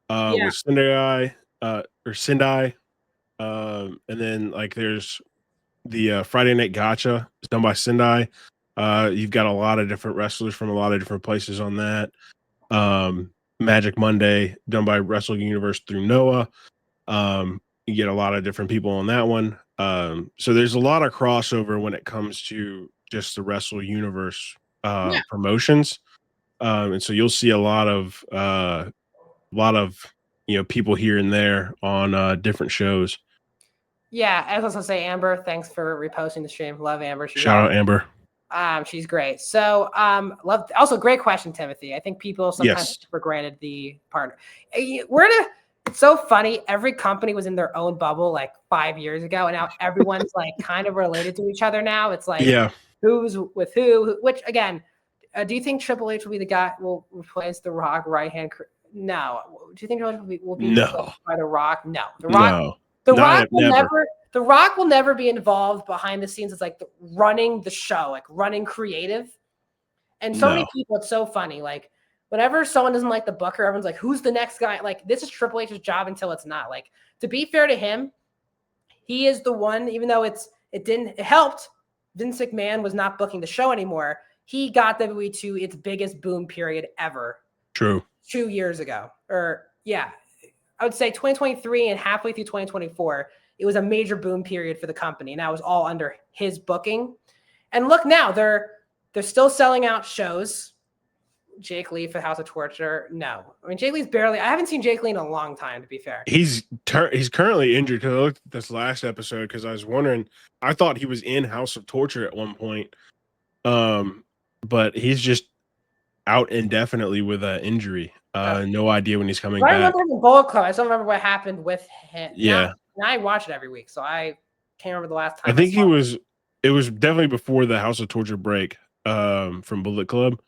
with Sendai, and then like there's the Friday Night Gotcha. It's done by Sendai. You've got a lot of different wrestlers from a lot of different places on that. Magic Monday, done by Wrestle Universe through Noah. You get a lot of different people on that one. So there's a lot of crossover when it comes to just the Wrestle Universe promotions. And so you'll see a lot of people here and there on different shows. Yeah, I was also say Amber, thanks for reposting the stream. Love Amber. Shout out Amber. She's great. So love also great question, Timothy. I think people sometimes take for granted the partner. It's so funny. Every company was in their own bubble like 5 years ago, and now everyone's like kind of related to each other now. It's like who's with who, which again, do you think Triple H will be the guy will replace The Rock right hand? No. Do you think Triple H will be replaced by The Rock? No. The Rock. The Rock will never be involved behind the scenes. It's like running the show, like running creative. And so many people, it's so funny. Like whenever someone doesn't like the booker, everyone's like, "Who's the next guy?" Like this is Triple H's job until it's not. Like to be fair to him, he is the one. Even though it helped. Vince McMahon was not booking the show anymore. He got WWE to its biggest boom period ever. True. 2 years ago, or I would say 2023 and halfway through 2024, it was a major boom period for the company, and that was all under his booking. And look now, they're still selling out shows. Jake Lee for House of Torture, no. I mean, Jake Lee's barely. I haven't seen Jake Lee in a long time, to be fair. He's currently injured. Because I looked at this last episode because I was wondering. I thought he was in House of Torture at one point, but he's just out indefinitely with an injury. No idea when he's coming back. I remember him in Bullet Club. I just don't remember what happened with him. Yeah. Now I watch it every week, so I can't remember the last time. I think it was definitely before the House of Torture break from Bullet Club.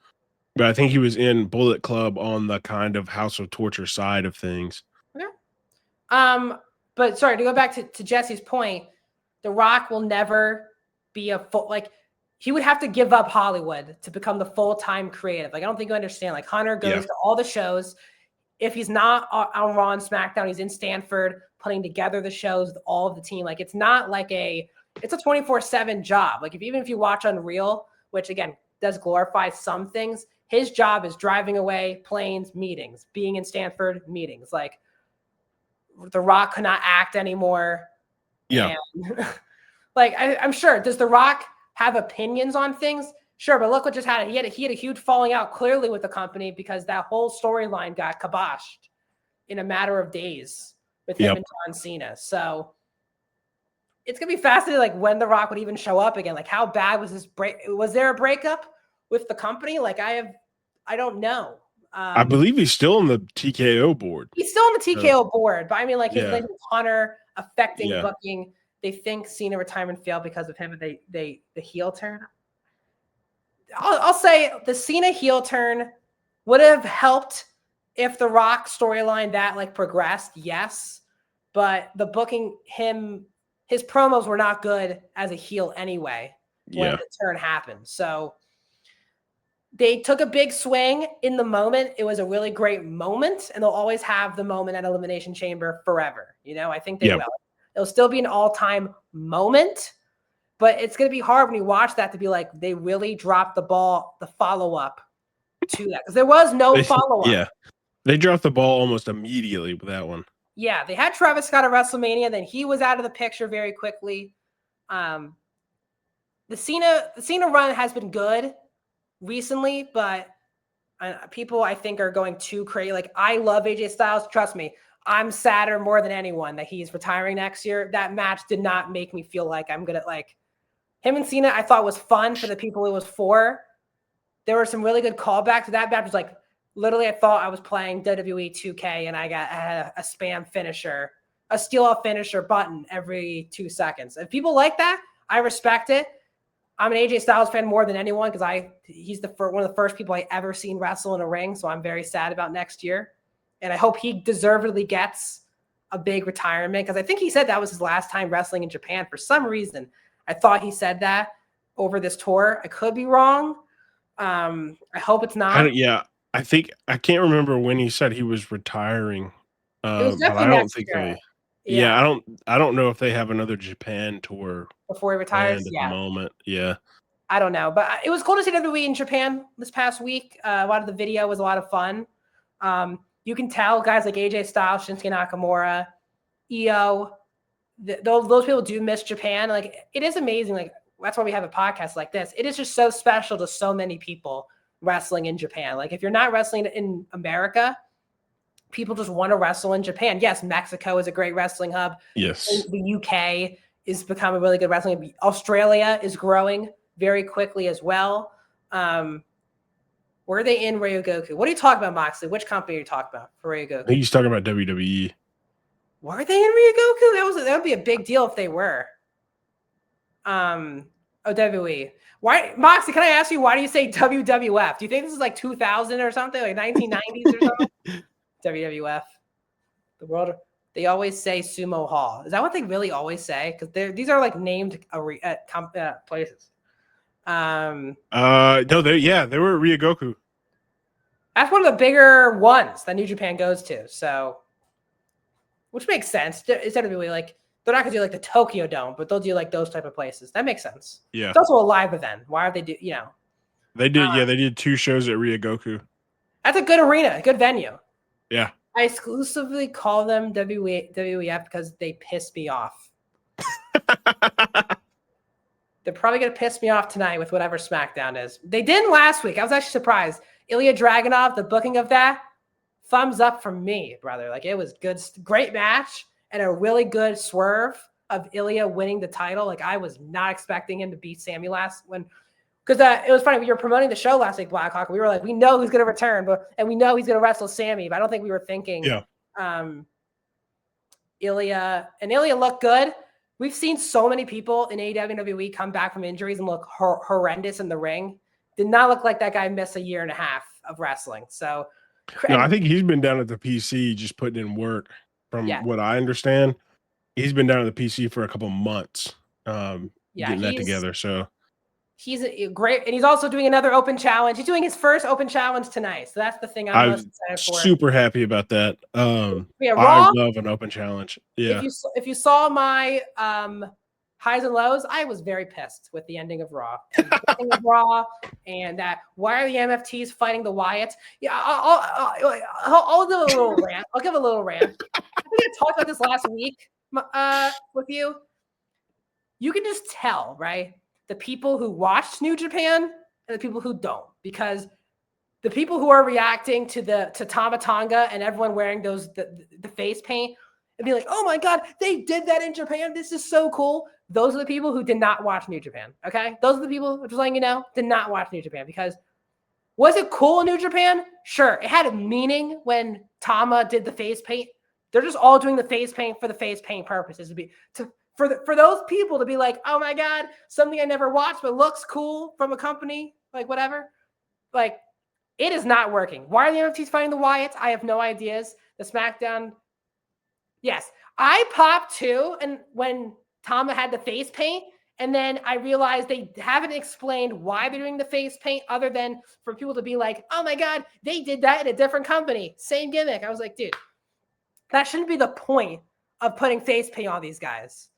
But I think he was in Bullet Club on the kind of House of Torture side of things. Yeah. But sorry, to go back to Jesse's point, The Rock will never be a full, like, he would have to give up Hollywood to become the full-time creative. Like, I don't think you understand. Like, Hunter goes to all the shows. If he's not on Raw and SmackDown, he's in Stanford putting together the shows with all of the team. Like, it's not like it's a 24/7 job. Like, even if you watch Unreal, which again does glorify some things, his job is driving away, planes, meetings, being in Stanford, meetings. Like, The Rock could not act anymore. Yeah. And, like, I'm sure, does The Rock have opinions on things? Sure, but look what just happened. He had a huge falling out clearly with the company because that whole storyline got kiboshed in a matter of days with him and John Cena. So it's gonna be fascinating, like when The Rock would even show up again. Like, how bad was this break? Was there a breakup with the company? Like, I don't know. I believe he's still on the TKO board. He's still on the TKO board, but I mean, like his link with Hunter affecting booking. They think Cena retirement failed because of him, and the heel turn. I'll say the Cena heel turn would have helped if the Rock storyline that like progressed, yes. But the booking his promos were not good as a heel anyway when the turn happened. So they took a big swing in the moment. It was a really great moment, and they'll always have the moment at Elimination Chamber forever. You know, I think they will. It'll still be an all-time moment. But it's going to be hard when you watch that to be like, they really dropped the ball, the follow-up to that. Because there was no follow-up. Yeah. They dropped the ball almost immediately with that one. Yeah. They had Travis Scott at WrestleMania. Then he was out of the picture very quickly. The Cena run has been good recently, but people, I think, are going too crazy. Like, I love AJ Styles. Trust me. I'm sadder more than anyone that he's retiring next year. That match did not make me feel like I'm going to, like, him and Cena, I thought was fun for the people it was for. There were some really good callbacks. That match was like, literally, I thought I was playing WWE 2K and I had a spam finisher, a steal-off finisher button every 2 seconds. If people like that, I respect it. I'm an AJ Styles fan more than anyone because he's one of the first people I ever seen wrestle in a ring, so I'm very sad about next year. And I hope he deservedly gets a big retirement because I think he said that was his last time wrestling in Japan for some reason. I thought he said that over this tour. I could be wrong. I hope it's not. I think I can't remember when he said he was retiring. It was but I don't think year. I don't know if they have another Japan tour before he retires at the moment. I don't know, but it was cool to see WWE in Japan this past week. A lot of the video was a lot of fun. You can tell guys like AJ Styles, Shinsuke Nakamura, EO, those people do miss Japan. Like, it is amazing. Like, that's why we have a podcast like this. It is just so special to so many people wrestling in Japan. Like, if you're not wrestling in America, people just want to wrestle in Japan. Yes, Mexico is a great wrestling hub. Yes. The UK is becoming a really good wrestling hub. Australia is growing very quickly as well. Were they in Ryogoku? What are you talking about, Moxley? Which company are you talking about for Ryogoku? I think he's talking about WWE. Were they in Ryogoku? That would be a big deal if they were. WWE. Why, Moxie? Can I ask you, why do you say WWF? Do you think this is like 2000 or something, like 1990s or something? WWF. The world. They always say Sumo Hall. Is that what they really always say? Because these are like named places. No, they were at Ryogoku. That's one of the bigger ones that New Japan goes to. So, which makes sense. Instead of really like, they're not gonna do like the Tokyo Dome, but they'll do like those type of places. That makes sense. Yeah. It's also a live event. Why are they do? They did. They did 2 shows at Ryogoku. That's a good arena, a good venue. Yeah. I exclusively call them WWF because they piss me off. They're probably going to piss me off tonight with whatever Smackdown is. They didn't last week. I was actually surprised. Ilya Dragunov, the booking of that, thumbs up from me, brother. Like, it was good, great match and a really good swerve of Ilya winning the title. Like, I was not expecting him to beat Sammy because it was funny. We were promoting the show last week, Blackhawk. We were like, we know who's going to return, and we know he's going to wrestle Sammy, but I don't think we were thinking Ilya looked good. We've seen so many people in AEW and WWE come back from injuries and look horrendous in the ring. Did not look like that guy missed a year and a half of wrestling. So, no, I think he's been down at the PC just putting in work. From what I understand, he's been down at the PC for a couple months, getting that together. So he's great, and he's also doing another open challenge. He's doing his first open challenge tonight. So that's the thing I'm most excited for. Super happy about that. Raw, I love an open challenge. Yeah. If you saw my highs and lows, I was very pissed with the ending of Raw. And that why are the MFTs fighting the Wyatts? Yeah, I'll do a little rant. I'll give a little rant. I think I talked about this last week with you. You can just tell, right? The people who watched New Japan and the people who don't, because the people who are reacting to Tama Tonga and everyone wearing the face paint and be like, oh my God, they did that in Japan. This is so cool. Those are the people who did not watch New Japan. Okay. Those are the people, just letting you know, did not watch New Japan. Because was it cool in New Japan? Sure. It had a meaning when Tama did the face paint. They're just all doing the face paint for the face paint purposes. For those people to be like, oh my God, something I never watched but looks cool from a company, like whatever. Like, it is not working. Why are the NFTs fighting the Wyatts? I have no ideas. The SmackDown, yes. I popped too, and when Tama had the face paint, and then I realized they haven't explained why they're doing the face paint other than for people to be like, oh my God, they did that in a different company. Same gimmick. I was like, dude, that shouldn't be the point of putting face paint on these guys.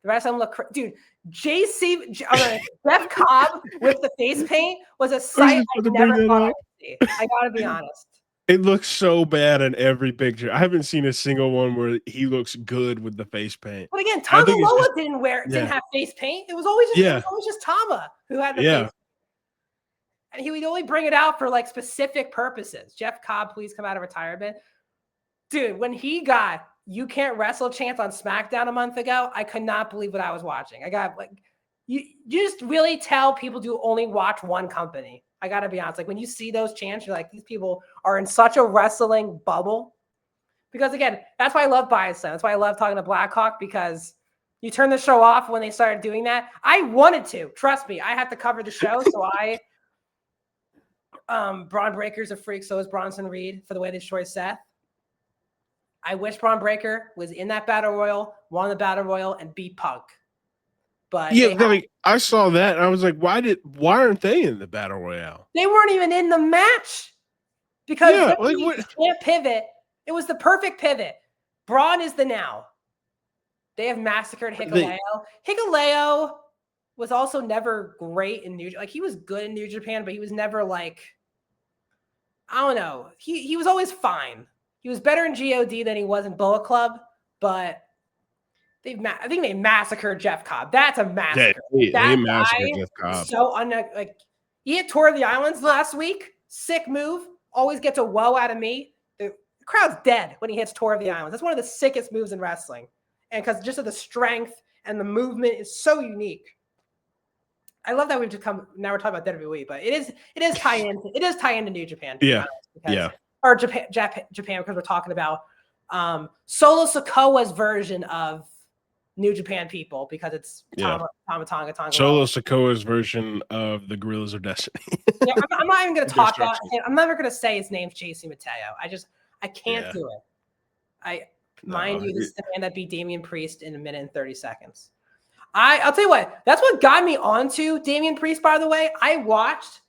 The rest of them look, dude, Jeff Cobb with the face paint was a sight I never thought I would see. I gotta be honest. It looks so bad in every picture. I haven't seen a single one where he looks good with the face paint. But again, Tama Loa didn't have face paint. It was always just Tama who had the face paint. And he would only bring it out for like specific purposes. Jeff Cobb, please come out of retirement. Dude, when he got "You Can't Wrestle" chants on SmackDown a month ago, I could not believe what I was watching. I got like, you just really tell people to only watch one company. I got to be honest. Like when you see those chants, you're like, these people are in such a wrestling bubble. Because again, that's why I love Bodyslam. That's why I love talking to Blackhawk, because you turn the show off when they started doing that. I wanted to. Trust me. I had to cover the show. So Braun Breaker's a freak. So is Bronson Reed for the way they destroyed Seth. I wish Braun Breaker was in that battle royal, won the battle royal, and beat Punk. But yeah, I saw that and I was like, why aren't they in the battle royale? They weren't even in the match because you can't pivot. It was the perfect pivot. Braun is the now. They have massacred Hikuleo. Hikuleo was also never great in New Japan. Like he was good in New Japan, but he was never like, I don't know. He was always fine. He was better in GOD than he was in Bullet Club, but I think they massacred Jeff Cobb. That's a massacre. Yeah, they massacred Jeff Cobb. So he had Tour of the Islands last week. Sick move. Always gets a whoa out of me. The crowd's dead when he hits Tour of the Islands. That's one of the sickest moves in wrestling. And because just of the strength and the movement is so unique. I love that we've just now we're talking about WWE, but it is tie into New Japan. Or Japan, because we're talking about Solo Sikoa's version of New Japan people, because it's Tama Tonga. Solo Sikoa's version of the Gorillas of Destiny. I'm not even going to talk about him. I'm never going to say his name's JC Mateo. I can't do it. Mind you, this is the man that beat Damian Priest in 1 minute and 30 seconds. I'll tell you what, that's what got me onto Damian Priest, by the way. I watched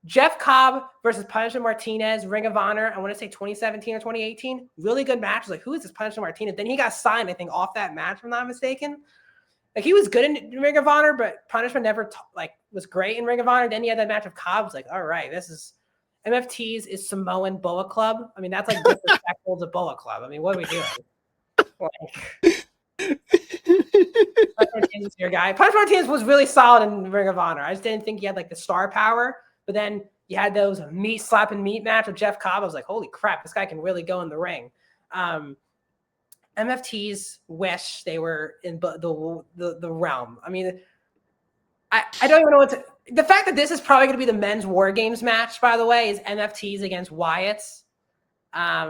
Jeff Cobb versus Punishment Martinez, Ring of Honor, I want to say 2017 or 2018. Really good match. I was like, who is this Punishment Martinez? Then he got signed, I think, off that match, if I'm not mistaken. Like, he was good in Ring of Honor, but Punishment never, was great in Ring of Honor. Then he had that match of Cobb. I was like, all right, this is MFTs is Samoan Bullet Club. I mean, that's like disrespectful to Bullet Club. I mean, what are we doing? Punishment Martinez is your guy. Punishment Martinez was really solid in Ring of Honor. I just didn't think he had the star power. But then you had those meat slapping meat match with Jeff Cobb. I was like, holy crap, this guy can really go in the ring. MFTs wish they were in the realm. I mean, I don't even know what to. The fact that this is probably going to be the men's War Games match, by the way, is MFTs against Wyatts. I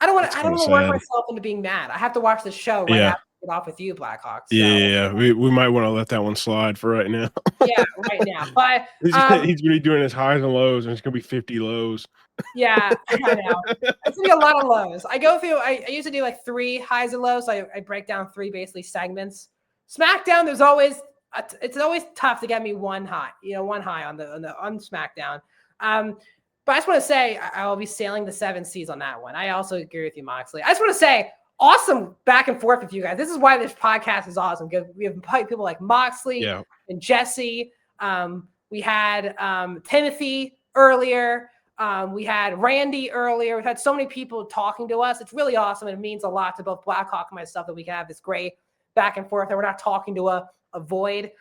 don't want to work myself into being mad. I have to watch the show after I get off with you, Blackhawks. So. Yeah. We might want to let that one slide for right now. Right now. But he's going to be doing his highs and lows, and it's going to be 50 lows. Yeah, I know. It's going to be a lot of lows. I go through, I used to do 3 highs and lows. So I break down 3 basically segments. SmackDown, it's always tough to get me one high on SmackDown. But I just want to say I will be sailing the 7 seas on that one. I also agree with you, Moxley. I just want to say, awesome back and forth with you guys. This is why this podcast is awesome, because we have people like Moxley and Jesse. We had Timothy earlier. We had Randy earlier. We've had so many people talking to us. It's really awesome, and it means a lot to both Blackhawk and myself that we can have this great back and forth, and we're not talking to a void.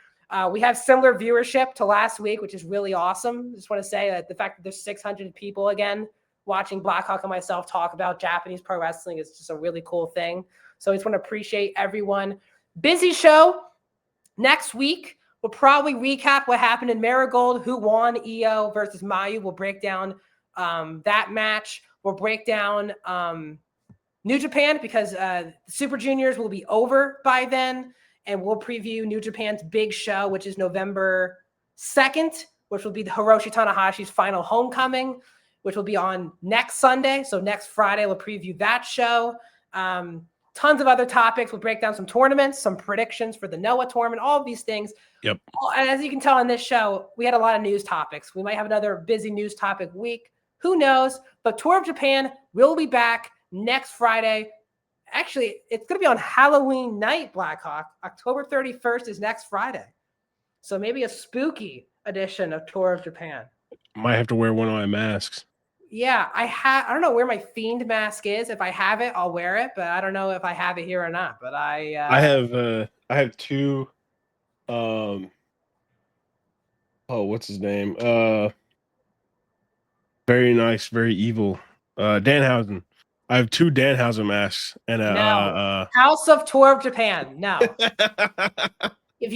We have similar viewership to last week, which is really awesome. Just want to say that the fact that there's 600 people again watching Blackhawk and myself talk about Japanese pro wrestling is just a really cool thing. So I just want to appreciate everyone. Busy show. Next week, we'll probably recap what happened in Marigold, who won Io versus Mayu. We'll break down that match. We'll break down New Japan because the Super Juniors will be over by then. And we'll preview New Japan's big show, which is November 2nd, which will be the Hiroshi Tanahashi's final homecoming, which will be on next Sunday. So next Friday, we'll preview that show. Tons of other topics. We'll break down some tournaments, some predictions for the Noah tournament, all of these things. Yep. And as you can tell on this show, we had a lot of news topics. We might have another busy news topic week. Who knows? But Tour of Japan will be back next Friday. Actually, it's going to be on Halloween night, Blackhawk. October 31st is next Friday. So maybe a spooky edition of Tour of Japan. Might have to wear one of my masks. Yeah, I don't know where my Fiend mask is. If I have it, I'll wear it, but I don't know if I have it here or not. But I have two what's his name? Very nice, very evil. Danhausen. I have two Danhausen masks and House of Tour of Japan. No. If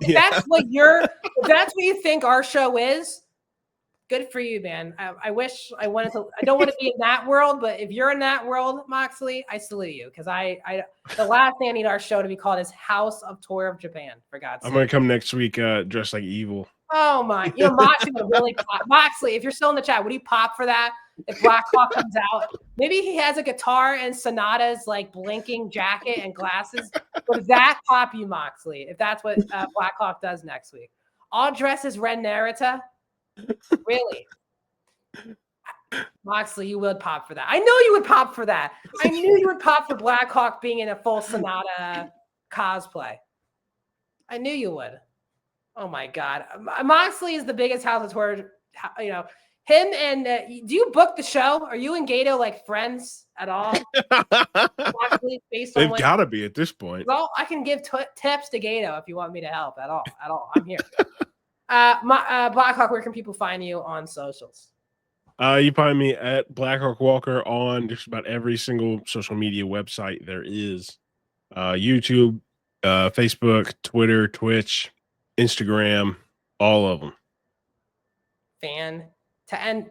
that's what you think our show is, good for you, man. I wish I wanted to. I don't want to be in that world, but if you're in that world, Moxley, I salute you because the last thing I need our show to be called is House of Tour of Japan. For God's sake, I'm gonna come next week dressed like evil. Oh my! Moxley would really pop. Moxley, if you're still in the chat, would he pop for that? If Blackhawk comes out, maybe he has a guitar and Sonata's like blinking jacket and glasses. Would that pop you, Moxley? If that's what Blackhawk does next week, I'll dress as Ren Narita. Really, Moxley, you would pop for that. I know you would pop for that. I knew you would pop for Blackhawk being in a full Sonata cosplay. I knew you would. Oh my God, Moxley is the biggest House of Tour. Him and do you book the show? Are you and Gato like friends at all? Moxley, They've got to be at this point. Well, I can give tips to Gato if you want me to help at all. I'm here. Blackhawk, where can people find you on socials? You find me at Blackhawk Walker on just about every single social media website there is. YouTube, Facebook, Twitter, Twitch, Instagram, all of them.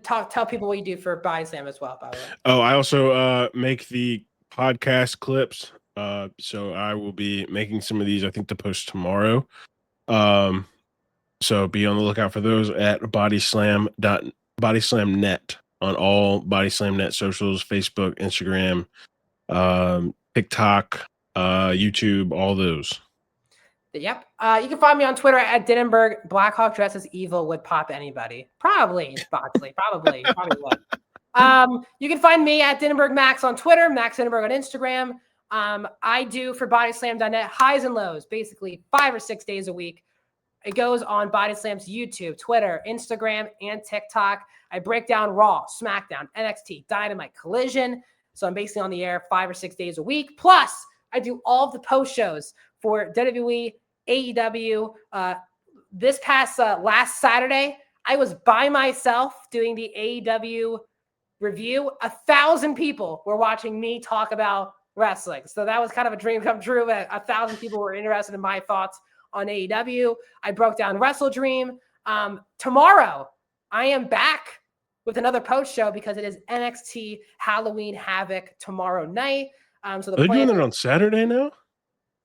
Tell people what you do for Bodyslam as well, by the way. Oh, I also make the podcast clips. So I will be making some of these, I think, to post tomorrow. So be on the lookout for those at Bodyslam.net on all Bodyslam Net socials, Facebook, Instagram, TikTok, YouTube, all those. Yep. You can find me on Twitter at Dinnenberg. Blackhawk dresses evil would pop anybody. Probably Boxley. Probably would. You can find me at Dinnenberg Max on Twitter, Max Dinnenberg on Instagram. I do for Bodyslam.net highs and lows, basically 5 or 6 days a week. It goes on Bodyslam's YouTube, Twitter, Instagram, and TikTok. I break down Raw, Smackdown, NXT, Dynamite, Collision. So I'm basically on the air 5 or 6 days a week. Plus, I do all of the post shows for WWE, AEW. This past last Saturday, I was by myself doing the AEW review. 1,000 people were watching me talk about wrestling. So that was kind of a dream come true. 1,000 people were interested in my thoughts on AEW. I broke down Wrestle Dream. Tomorrow, I am back with another post show because it is NXT Halloween Havoc tomorrow night. So Are they doing it on Saturday now?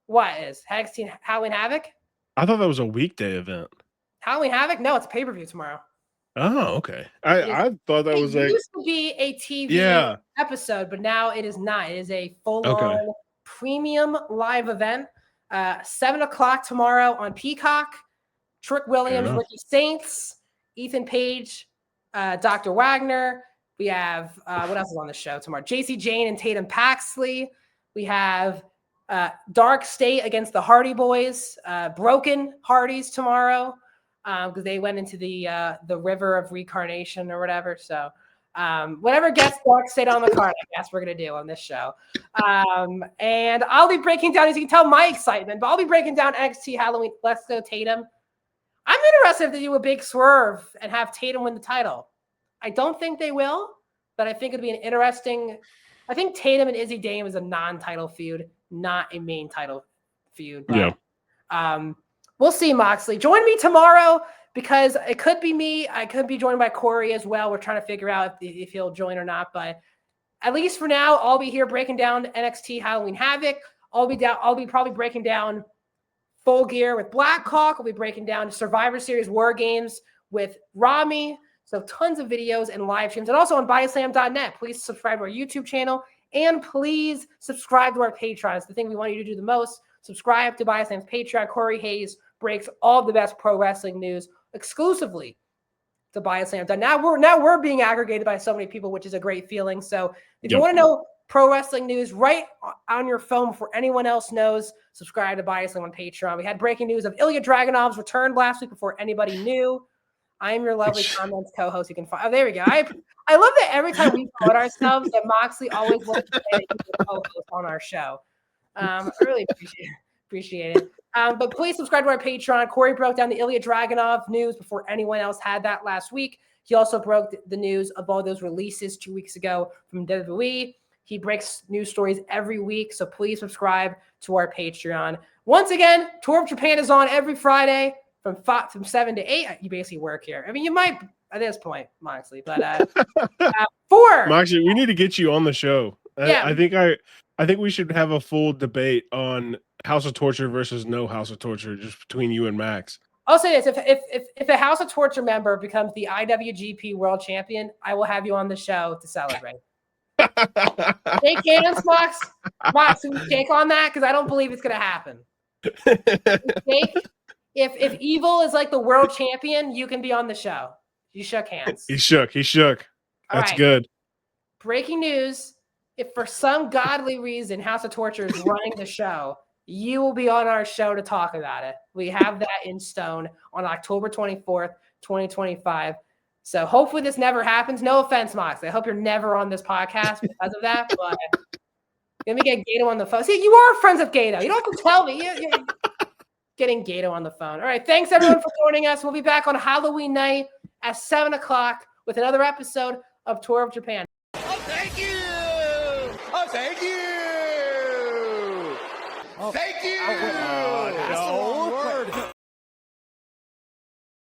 What is NXT Halloween Havoc? I thought that was a weekday event. Halloween Havoc? No, it's a pay-per-view tomorrow. Oh, okay. I thought that was like... It used to be a TV episode, but now it is not. It is a full-on premium live event. 7 o'clock tomorrow on Peacock. Trick Williams, Ricky Saints, Ethan Page, Dr. Wagner. We have, what else is on the show tomorrow? JC Jane and Tatum Paxley. We have Dark State against the Hardy Boys. Broken Hardys tomorrow because they went into the river of reincarnation or whatever. So Whatever gets Dark State on the card, I guess we're going to do on this show. And I'll be breaking down, as you can tell, my excitement, but I'll be breaking down NXT Halloween. Let's go Tatum. I'm interested if they do a big swerve and have Tatum win the title. I don't think they will, but I think it'd be an interesting. I think Tatum and Izzy Dame is a non-title feud, not a main title feud. But we'll see, Moxley. Join me tomorrow because it could be me. I could be joined by Corey as well. We're trying to figure out if he'll join or not. But at least for now, I'll be here breaking down NXT Halloween Havoc. I'll be probably breaking down Full Gear with Blackhawk. I'll be breaking down Survivor Series War Games with Rami. So tons of videos and live streams. And also on bodyslam.net. Please subscribe to our YouTube channel. And please subscribe to our Patreon. It's the thing we want you to do the most. Subscribe to Bodyslam's Patreon. Corey Hayes breaks all the best pro wrestling news exclusively to Bodyslam. Now we're being aggregated by so many people, which is a great feeling. So if you want to know pro wrestling news right on your phone before anyone else knows, subscribe to Bodyslam on Patreon. We had breaking news of Ilya Dragunov's return last week before anybody knew. I am your lovely comments co-host. You can find. Oh, there we go. I love that every time we promote ourselves, that Moxley always wants to say that he's a co-host on our show. I really appreciate it. But please subscribe to our Patreon. Corey broke down the Ilya Dragunov news before anyone else had that last week. He also broke the news of all those releases 2 weeks ago from WWE. He breaks news stories every week, so please subscribe to our Patreon. Once again, Tour of Japan is on every Friday from 7 to 8. You basically work here. I mean, you might at this point, Moxley, but Moxley, we need to get you on the show. I think we should have a full debate on House of Torture versus no House of Torture, just between you and Max. I'll say this: if a House of Torture member becomes the IWGP World Champion, I will have you on the show to celebrate. Shake hands, Mox. Mox, can we shake on that? Because I don't believe it's going to happen. If Evil is like the world champion, you can be on the show. You shook hands. He shook. That's right. Good. Breaking news. If for some godly reason House of Torture is running the show, you will be on our show to talk about it. We have that in stone on October 24th, 2025. So hopefully this never happens. No offense, Mox. I hope you're never on this podcast because of that. But let me get Gato on the phone. See, you are friends with Gato. You don't have to tell me. You're getting Gato on the phone. All right. Thanks, everyone, for joining us. We'll be back on Halloween night at 7 o'clock with another episode of Tour of Japan. Oh, thank you. Oh, thank you. Oh, thank you. Oh, no.